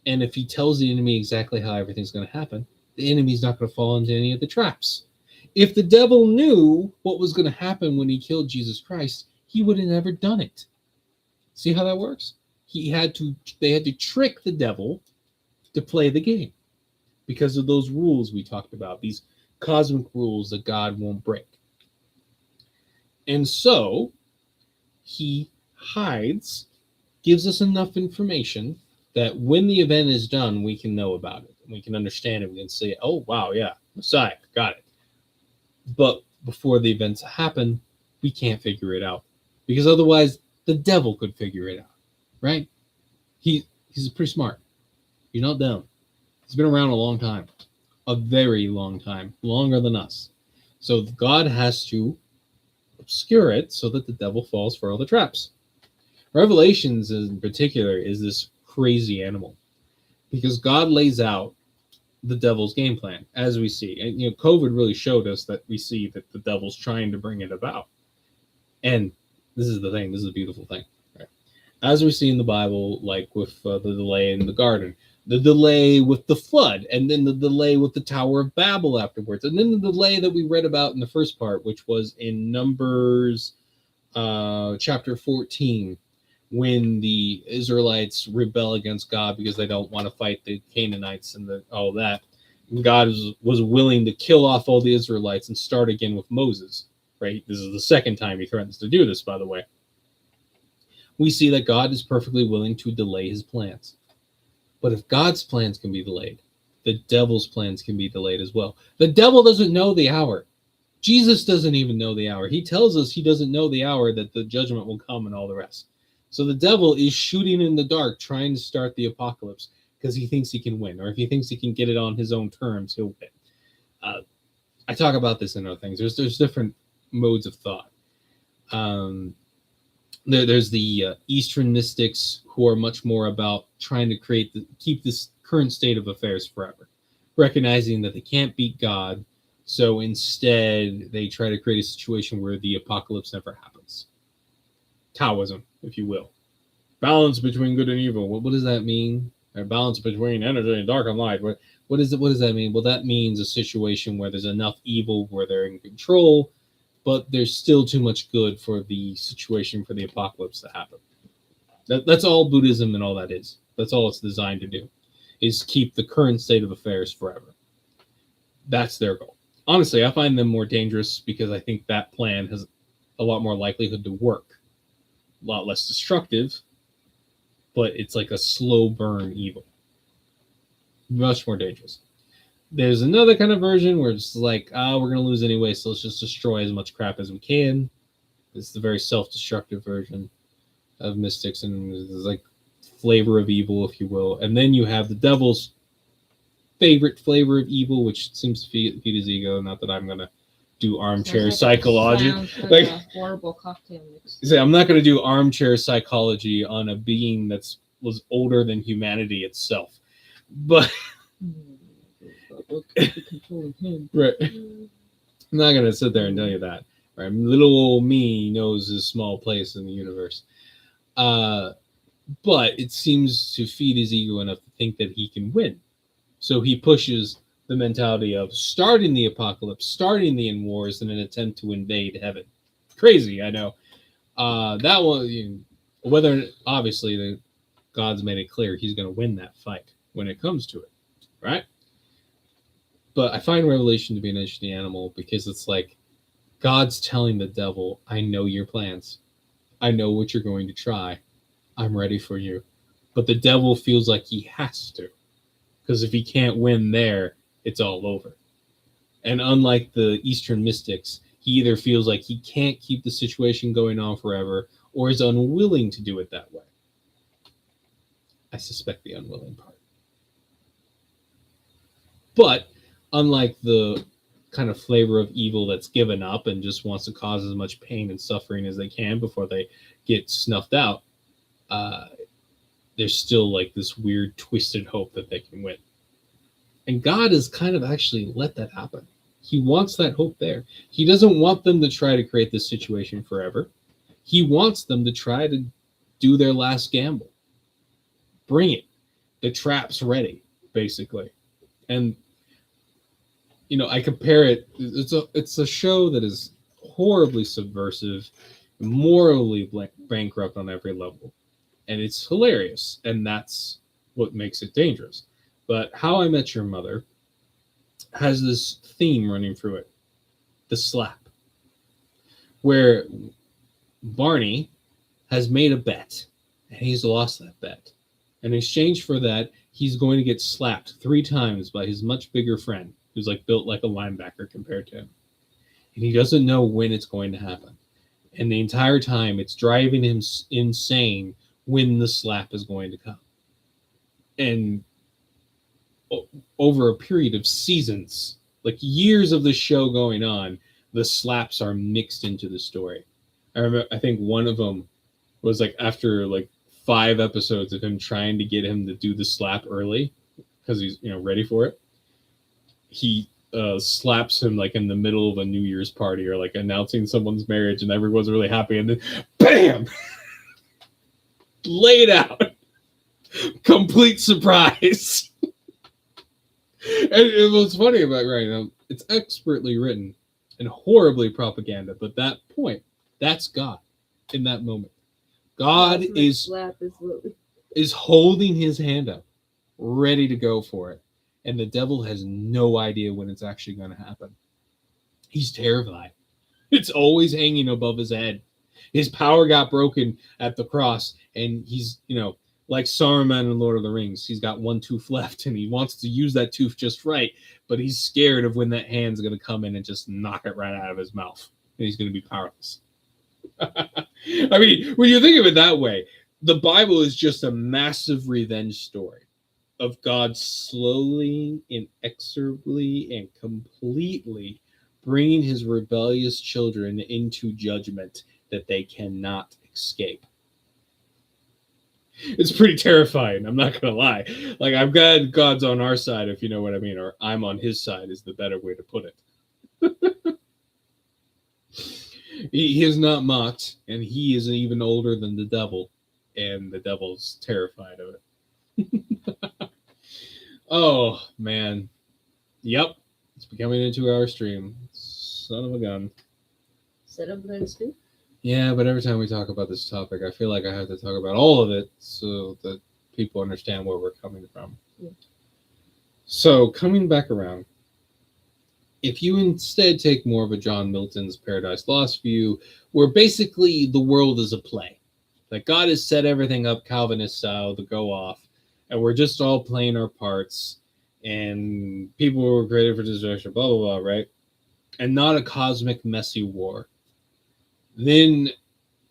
And if he tells the enemy exactly how everything's going to happen, the enemy's not going to fall into any of the traps. If the devil knew what was going to happen when he killed Jesus Christ, he would have never done it. See how that works? They had to trick the devil to play the game because of those rules we talked about, these cosmic rules that God won't break. And so he hides, gives us enough information that when the event is done, we can know about it. We can understand it. We can say, oh, wow, yeah, Messiah, got it. But before the events happen, we can't figure it out. Because otherwise, the devil could figure it out, right? He's pretty smart. He's not dumb. He's been around a long time. A very long time. Longer than us. So God has to obscure it so that the devil falls for all the traps. Revelations in particular is this crazy animal. Because God lays out the devil's game plan, as we see. And COVID really showed us that we see that the devil's trying to bring it about. And this is the thing, this is a beautiful thing. Right? As we see in the Bible, like with the delay in the garden, the delay with the flood, and then the delay with the Tower of Babel afterwards, and then the delay that we read about in the first part, which was in Numbers chapter 14, when the Israelites rebel against God because they don't want to fight the Canaanites and all that. And God was willing to kill off all the Israelites and start again with Moses. Right? This is the second time he threatens to do this, by the way. We see that God is perfectly willing to delay his plans. But if God's plans can be delayed, the devil's plans can be delayed as well. The devil doesn't know the hour. Jesus doesn't even know the hour. He tells us he doesn't know the hour that the judgment will come and all the rest. So the devil is shooting in the dark, trying to start the apocalypse because he thinks he can win. Or if he thinks he can get it on his own terms, he'll win. I talk about this in other things. There's different modes of thought. There's the Eastern mystics who are much more about trying to keep this current state of affairs forever, recognizing that they can't beat God, so instead they try to create a situation where the apocalypse never happens. Taoism, if you will. Balance between good and evil. What does that mean? Or balance between energy and dark and light. What does that mean? Well, that means a situation where there's enough evil where they're in control, but there's still too much good for the situation for the apocalypse to happen. That's all Buddhism and all that is. That's all it's designed to do, is keep the current state of affairs forever. That's their goal. Honestly, I find them more dangerous because I think that plan has a lot more likelihood to work. A lot less destructive, but it's like a slow burn evil. Much more dangerous. There's another kind of version where it's like, we're going to lose anyway, so let's just destroy as much crap as we can. It's the very self-destructive version of mystics, and it's like flavor of evil, if you will. And then you have the devil's favorite flavor of evil, which seems to feed his ego. Not that I'm going to do armchair psychology. Like a horrible cocktail mix. I'm not going to do armchair psychology on a being was older than humanity itself. But... Right. I'm not going to sit there and tell you that. Right? Little old me knows his small place in the universe. But it seems to feed his ego enough to think that he can win. So he pushes the mentality of starting the apocalypse, starting the end wars in an attempt to invade heaven. Crazy, I know. That one, whether obviously God's made it clear he's going to win that fight when it comes to it, right? But I find Revelation to be an interesting animal because it's like God's telling the devil, I know your plans. I know what you're going to try. I'm ready for you. But the devil feels like he has to. Because if he can't win there, it's all over. And unlike the Eastern mystics, he either feels like he can't keep the situation going on forever or is unwilling to do it that way. I suspect the unwilling part. But unlike the kind of flavor of evil that's given up and just wants to cause as much pain and suffering as they can before they get snuffed out, there's still like this weird twisted hope that they can win. And God has kind of actually let that happen. He wants that hope there. He doesn't want them to try to create this situation forever. He wants them to try to do their last gamble. Bring it. The trap's ready, basically. And I compare it. It's a show that is horribly subversive, morally bankrupt on every level, and it's hilarious, and that's what makes it dangerous. But How I Met Your Mother has this theme running through it: the slap, where Barney has made a bet, and he's lost that bet. In exchange for that, he's going to get slapped 3 times by his much bigger friend, who's like built like a linebacker compared to him. And he doesn't know when it's going to happen. And the entire time, it's driving him insane when the slap is going to come. And over a period of seasons, like years of the show going on, the slaps are mixed into the story. I think one of them was like after like 5 episodes of him trying to get him to do the slap early because he's ready for it. He slaps him like in the middle of a New Year's party or like announcing someone's marriage, and everyone's really happy, and then BAM! Laid out. Complete surprise. And what's funny about right now, it's expertly written and horribly propaganda, but that point, that's God in that moment. God is holding his hand up, ready to go for it. And the devil has no idea when it's actually going to happen. He's terrified. It's always hanging above his head. His power got broken at the cross, and he's, like Saruman in Lord of the Rings. He's got 1 tooth left, and he wants to use that tooth just right, but he's scared of when that hand's going to come in and just knock it right out of his mouth, and he's going to be powerless. I mean, when you think of it that way, the Bible is just a massive revenge story of God slowly, inexorably, and completely bringing his rebellious children into judgment that they cannot escape. It's pretty terrifying, I'm not gonna lie. Like, I'm glad God's on our side, if you know what I mean, or I'm on his side is the better way to put it. He is not mocked, and he is even older than the devil, and the devil's terrified of it. Oh, man. Yep. It's becoming a 2-hour stream. Son of a gun. Set up that too? Yeah, but every time we talk about this topic, I feel like I have to talk about all of it so that people understand where we're coming from. Yeah. So, coming back around, if you instead take more of a John Milton's Paradise Lost view, where basically the world is a play, like God has set everything up Calvinist style to go off, and we're just all playing our parts, and people were created for destruction, blah, blah, blah, right? And not a cosmic, messy war. Then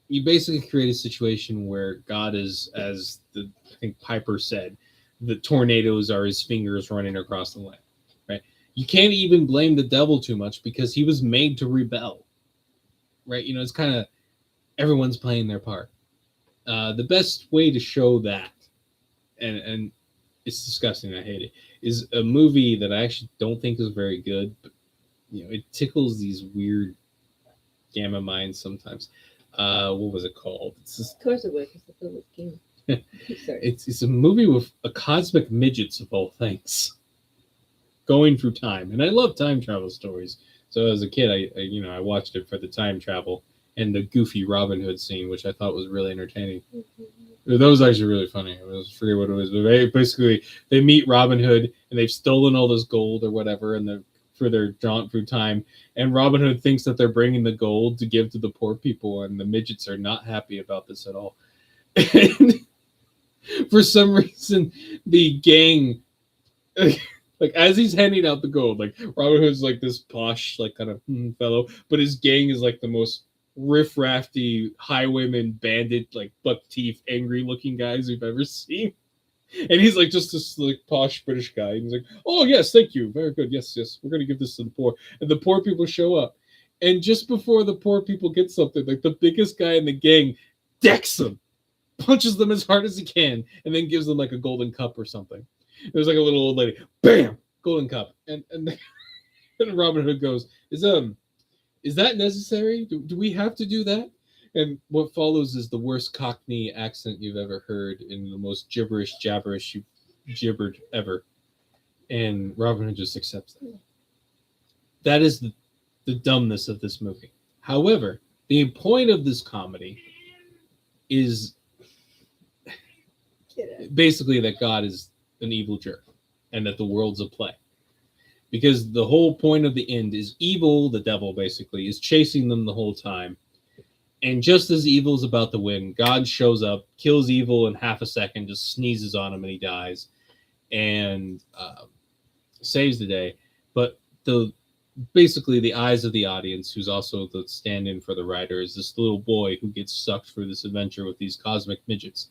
you basically create a situation where God is, as I think Piper said, the tornadoes are his fingers running across the land, right? You can't even blame the devil too much because he was made to rebel, right? It's kind of everyone's playing their part. The best way to show that, and it's disgusting, I hate it, is a movie that I actually don't think is very good, but it tickles these weird gamma minds sometimes. What was it called? Of course it would, because the film was king. It's a movie with a cosmic midgets of all things going through time, and I love time travel stories. So as a kid, I watched it for the time travel and the goofy Robin Hood scene, which I thought was really entertaining. Mm-hmm. That was actually really funny. I forget what it was, but basically they meet Robin Hood and they've stolen all this gold or whatever, and for their jaunt through time, and Robin Hood thinks that they're bringing the gold to give to the poor people, and the midgets are not happy about this at all. And for some reason, the gang, like as he's handing out the gold, like Robin Hood's like this posh, like kind of fellow, but his gang is like the most riff-rafty highwayman bandit, like buck teeth, angry looking guys we've ever seen. And he's like just this like posh British guy. And he's like, "Oh yes, thank you, very good. Yes, yes, we're gonna give this to the poor." And the poor people show up, and just before the poor people get something, like the biggest guy in the gang decks them, punches them as hard as he can, and then gives them like a golden cup or something. There's like a little old lady, bam, golden cup, and and Robin Hood goes, is that necessary? Do we have to do that?" And what follows is the worst Cockney accent you've ever heard in the most gibberish jabberish you've gibbered ever. And Robin Hood just accepts that. That is the dumbness of this movie. However, the point of this comedy is basically that God is an evil jerk and that the world's a play. Because the whole point of the end is evil, the devil basically, is chasing them the whole time. And just as evil's about to win, God shows up, kills evil in half a second, just sneezes on him and he dies, and saves the day. But basically the eyes of the audience, who's also the stand-in for the writer, is this little boy who gets sucked through this adventure with these cosmic midgets.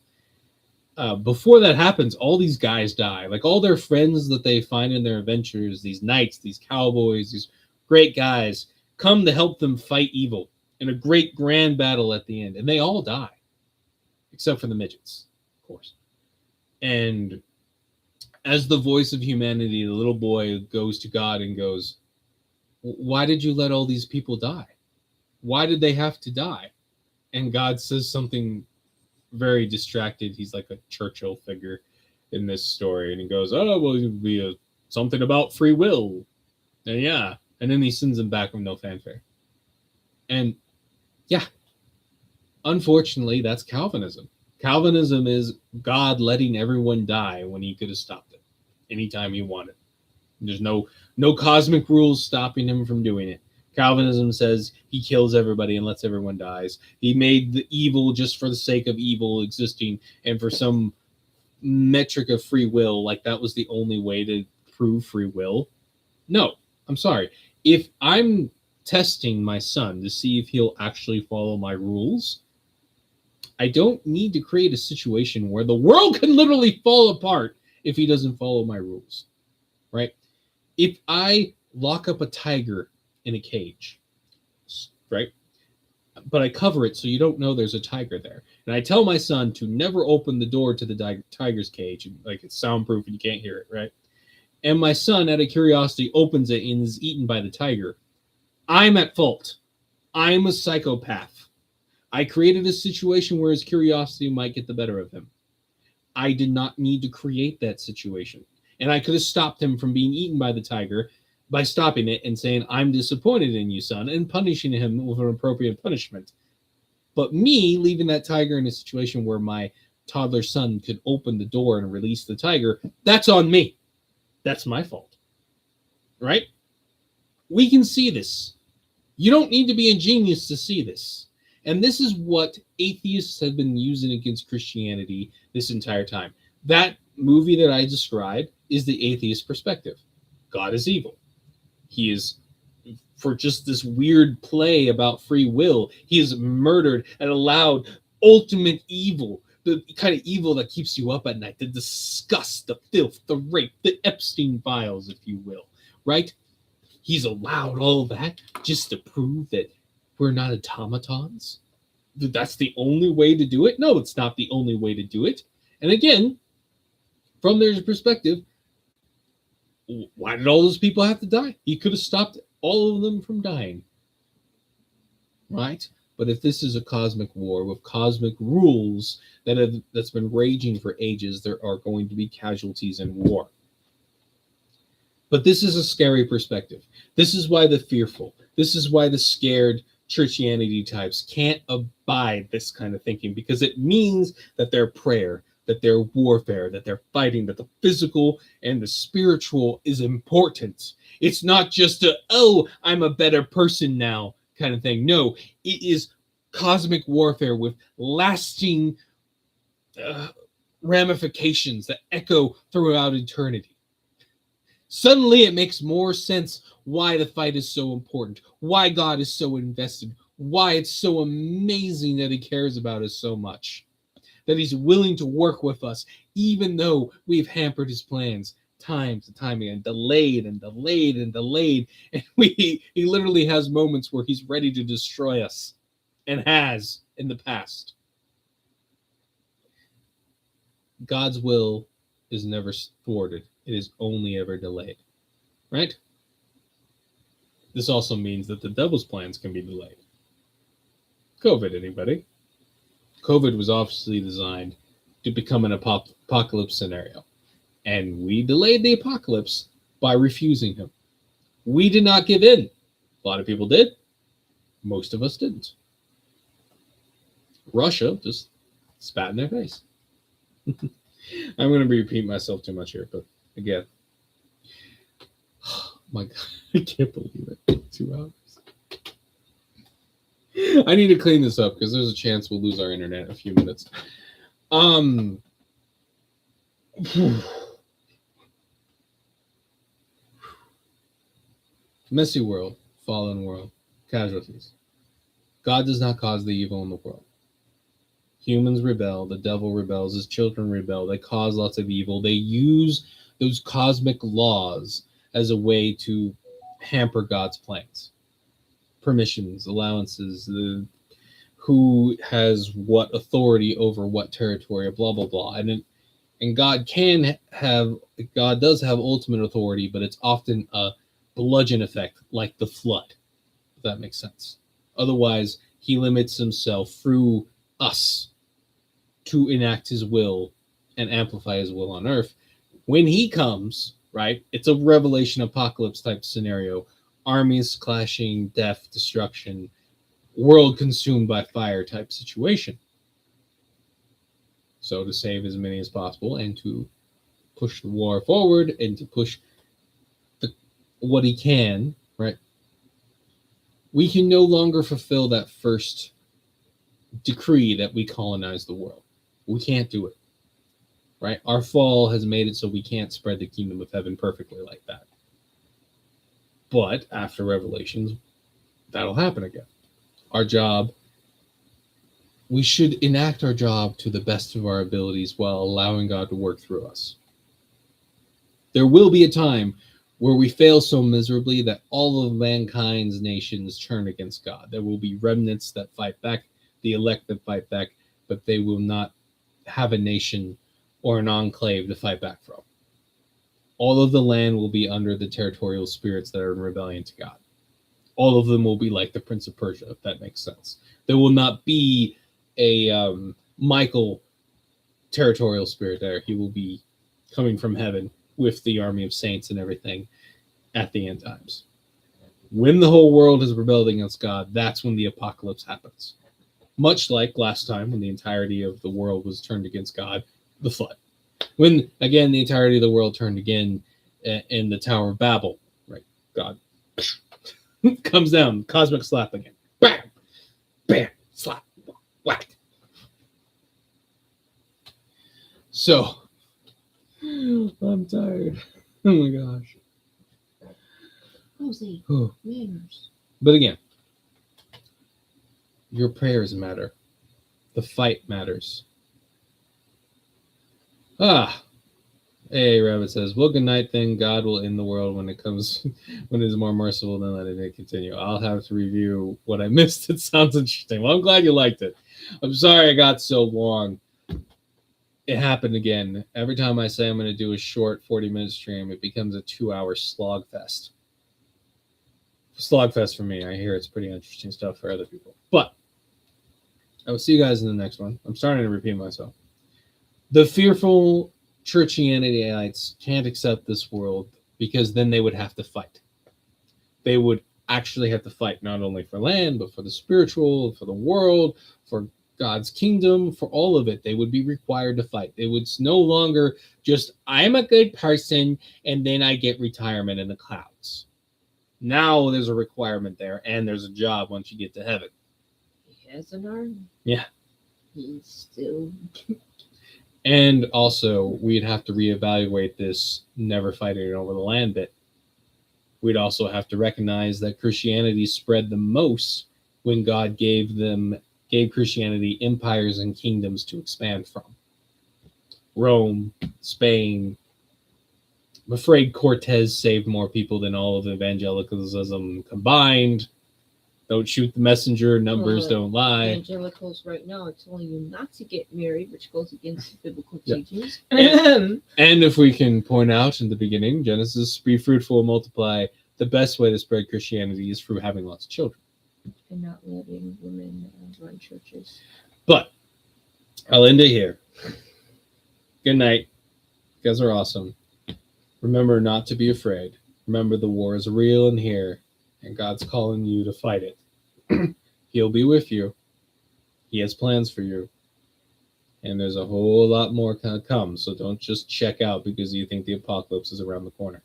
Before that happens, all these guys die. Like all their friends that they find in their adventures, these knights, these cowboys, these great guys, come to help them fight evil in a great grand battle at the end. And they all die, except for the midgets, of course. And as the voice of humanity, the little boy goes to God and goes, "Why did you let all these people die? Why did they have to die?" And God says something very distracted. He's like a Churchill figure in this story. And he goes, "Oh, well, it'd be something about free will." And yeah. And then he sends them back with no fanfare. And yeah, unfortunately, that's Calvinism. Calvinism is God letting everyone die when he could have stopped it anytime he wanted. There's no cosmic rules stopping him from doing it. Calvinism says he kills everybody and lets everyone die. He made the evil just for the sake of evil existing and for some metric of free will, like that was the only way to prove free will. No, I'm sorry. If I'm testing my son to see if he'll actually follow my rules, I don't need to create a situation where the world can literally fall apart if he doesn't follow my rules, right? If I lock up a tiger in a cage, right? But I cover it so you don't know there's a tiger there. And I tell my son to never open the door to the tiger's cage. Like it's soundproof and you can't hear it, right? And my son, out of curiosity, opens it and is eaten by the tiger. I'm at fault. I'm a psychopath. I created a situation where his curiosity might get the better of him. I did not need to create that situation. And I could have stopped him from being eaten by the tiger by stopping it and saying, "I'm disappointed in you, son," and punishing him with an appropriate punishment. But me leaving that tiger in a situation where my toddler son could open the door and release the tiger, that's on me. That's my fault. Right? We can see this. You don't need to be a genius to see this. And this is what atheists have been using against Christianity this entire time. That movie that I described is the atheist perspective. God is evil. He is, for just this weird play about free will, he is murdered and allowed ultimate evil, the kind of evil that keeps you up at night, the disgust, the filth, the rape, the Epstein files, if you will, right? He's allowed all that just to prove that we're not automatons. That's the only way to do it? No, it's not the only way to do it. And again, from their perspective, why did all those people have to die? He could have stopped all of them from dying. Right? But if this is a cosmic war with cosmic rules that's been raging for ages, there are going to be casualties in war. But this is a scary perspective. This is why the fearful, this is why the scared churchianity types can't abide this kind of thinking, because it means that their prayer, that their warfare, that they're fighting, that the physical and the spiritual is important. It's not just oh, I'm a better person now kind of thing. No, it is cosmic warfare with lasting ramifications that echo throughout eternity. Suddenly it makes more sense why the fight is so important, why God is so invested, why it's so amazing that he cares about us so much. that he's willing to work with us, even though we've hampered his plans time to time again, delayed and delayed and delayed. And he literally has moments where he's ready to destroy us, and has in the past. God's will is never thwarted. It is only ever delayed. Right? This also means that the devil's plans can be delayed. COVID, anybody? COVID was obviously designed to become an apocalypse scenario. And we delayed the apocalypse by refusing him. We did not give in. A lot of people did. Most of us didn't. Russia just spat in their face. I'm going to repeat myself too much here, but again, oh my God, I can't believe it. 2 hours. I need to clean this up because there's a chance we'll lose our internet in a few minutes. Messy world, fallen world, casualties. God does not cause the evil in the world. Humans rebel, the devil rebels, his children rebel, they cause lots of evil. They use those cosmic laws as a way to hamper God's plans. Permissions, allowances, who has what authority over what territory, blah, blah, blah. And God does have ultimate authority, but it's often a bludgeon effect, like the flood, if that makes sense. Otherwise, he limits himself through us to enact his will and amplify his will on earth. When he comes, right, it's a Revelation apocalypse type scenario. Armies clashing, death, destruction, world consumed by fire type situation. So to save as many as possible and to push the war forward and to push what he can, right? We can no longer fulfill that first decree that we colonize the world. We can't do it, right? Our fall has made it so we can't spread the kingdom of heaven perfectly like that. But after Revelations, that'll happen again. Our job, we should enact our job to the best of our abilities while allowing God to work through us. There will be a time where we fail so miserably that all of mankind's nations turn against God. There will be remnants that fight back, the elect that fight back, but they will not have a nation or an enclave to fight back from. All of the land will be under the territorial spirits that are in rebellion to God. All of them will be like the Prince of Persia, if that makes sense. There will not be a Michael territorial spirit there. He will be coming from heaven with the army of saints and everything at the end times. When the whole world is rebelled against God, that's when the apocalypse happens. Much like last time when the entirety of the world was turned against God, the flood. When, again, the entirety of the world turned again in the Tower of Babel, right? God comes down, cosmic slap again. Bam! Bam! Slap! Whack! So, I'm tired. Oh my gosh. Rosie, Oh. manners. But again, your prayers matter. The fight matters. Hey, Rabbit says, well, good night then. God will end the world when it is more merciful than letting it continue. I'll have to review what I missed. It sounds interesting. Well, I'm glad you liked it. I'm sorry I got so long. It happened again. Every time I say I'm going to do a short 40-minute stream, it becomes a 2-hour slog fest. Slogfest for me. I hear it's pretty interesting stuff for other people. But I will see you guys in the next one. I'm starting to repeat myself. The fearful churchianityites can't accept this world because then they would have to fight. They would actually have to fight not only for land, but for the spiritual, for the world, for God's kingdom, for all of it. They would be required to fight. They would no longer just, I'm a good person, and then I get retirement in the clouds. Now there's a requirement there, and there's a job once you get to heaven. He has an army. Yeah. He's still... And also, we'd have to reevaluate this never fighting over the land bit. We'd also have to recognize that Christianity spread the most when God gave gave Christianity empires and kingdoms to expand from. Rome, Spain. I'm afraid Cortez saved more people than all of evangelicalism combined. Don't shoot the messenger, numbers don't lie. Evangelicals right now are telling you not to get married, which goes against biblical teachings. And if we can point out in the beginning, Genesis, be fruitful and multiply, the best way to spread Christianity is through having lots of children. And not letting women run churches. But I'll end it here. Good night. You guys are awesome. Remember not to be afraid. Remember the war is real and here, and God's calling you to fight it. He'll be with you. He has plans for you. And there's a whole lot more to come, so don't just check out because you think the apocalypse is around the corner.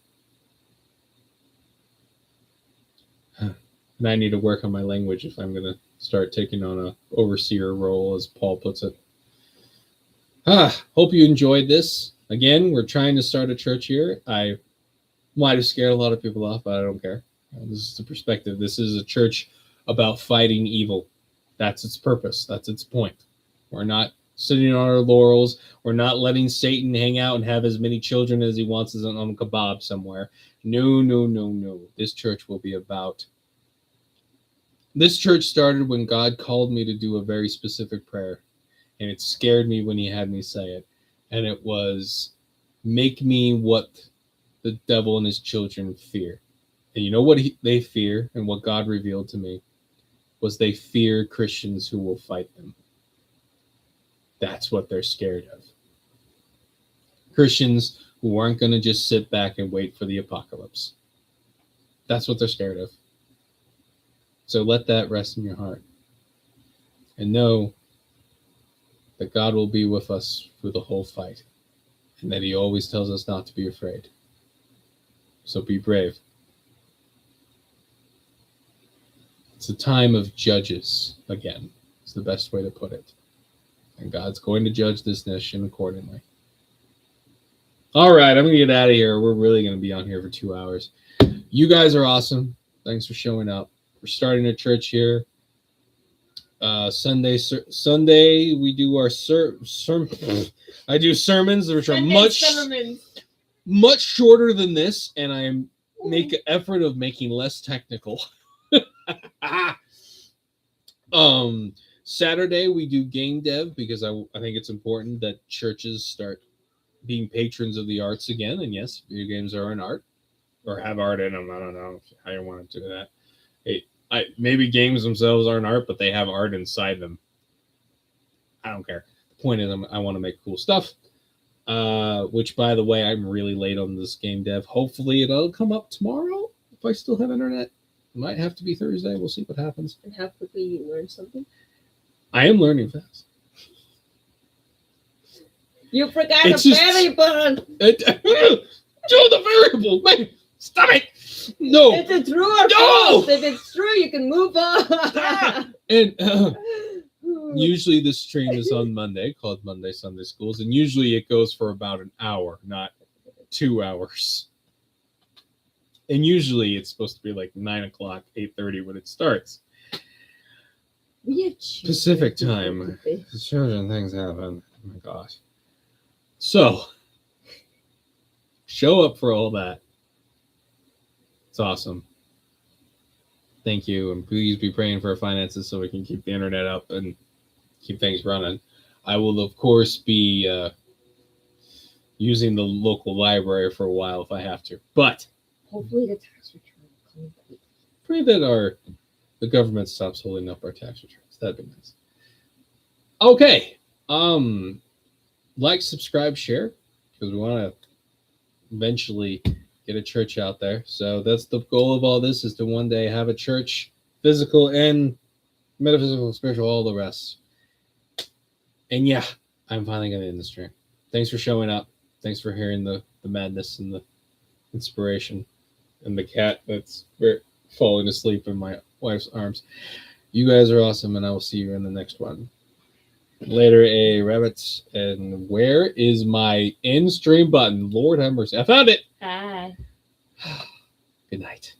And I need to work on my language if I'm going to start taking on a overseer role, as Paul puts it. Hope you enjoyed this. Again, we're trying to start a church here. I might have scared a lot of people off, but I don't care. This is the perspective. This is a church about fighting evil. That's its purpose. That's its point. We're not sitting on our laurels. We're not letting Satan hang out and have as many children as he wants on a kebab somewhere. No, no, no, no. This church will be about... This church started when God called me to do a very specific prayer. And it scared me when he had me say it. And it was, make me what the devil and his children fear. And you know what they fear, and what God revealed to me, was they fear Christians who will fight them. That's what they're scared of. Christians who aren't going to just sit back and wait for the apocalypse. That's what they're scared of. So let that rest in your heart. And know that God will be with us through the whole fight, and that he always tells us not to be afraid. So be brave. It's a time of judges again. It's the best way to put it. And God's going to judge this nation accordingly. All right, I'm going to get out of here. We're really going to be on here for 2 hours. You guys are awesome. Thanks for showing up. We're starting a church here. Sunday we do our I do sermons which are much shorter than this, and I make an effort of making less technical. Saturday we do game dev because I think it's important that churches start being patrons of the arts again. And yes, video games are an art, or have art in them. I don't know how you want to do that. Maybe games themselves aren't art, but they have art inside them. I don't care. The point is, I want to make cool stuff. Which, by the way, I'm really late on this game dev. Hopefully, it'll come up tomorrow if I still have internet. It might have to be Thursday. We'll see what happens. And how quickly you learn something? I am learning fast. You forgot a variable. Joe, the variable. Man, stop it. No. It's a true or false. If it's true, you can move on. And usually this stream is on Monday, called Monday Sunday Schools, and usually it goes for about an hour, not 2 hours. And usually it's supposed to be like 9 o'clock, 8:30 when it starts. Pacific time. Children things happen. Oh my gosh. So, show up for all that. It's awesome. Thank you, and please be praying for our finances so we can keep the internet up and keep things running. I will, of course, be using the local library for a while if I have to, but hopefully the tax return will come back. Pray that the government stops holding up our tax returns. That'd be nice. Okay, like, subscribe, share, because we want to eventually get a church out there. So that's the goal of all this, is to one day have a church, physical and metaphysical, spiritual, all the rest. And yeah, I'm finally going to end the stream. Thanks for showing up. Thanks for hearing the madness and the inspiration and the cat that's falling asleep in my wife's arms. You guys are awesome, and I will see you in the next one. Later, rabbits. And where is my end stream button? Lord have mercy. I found it. Bye. Good night.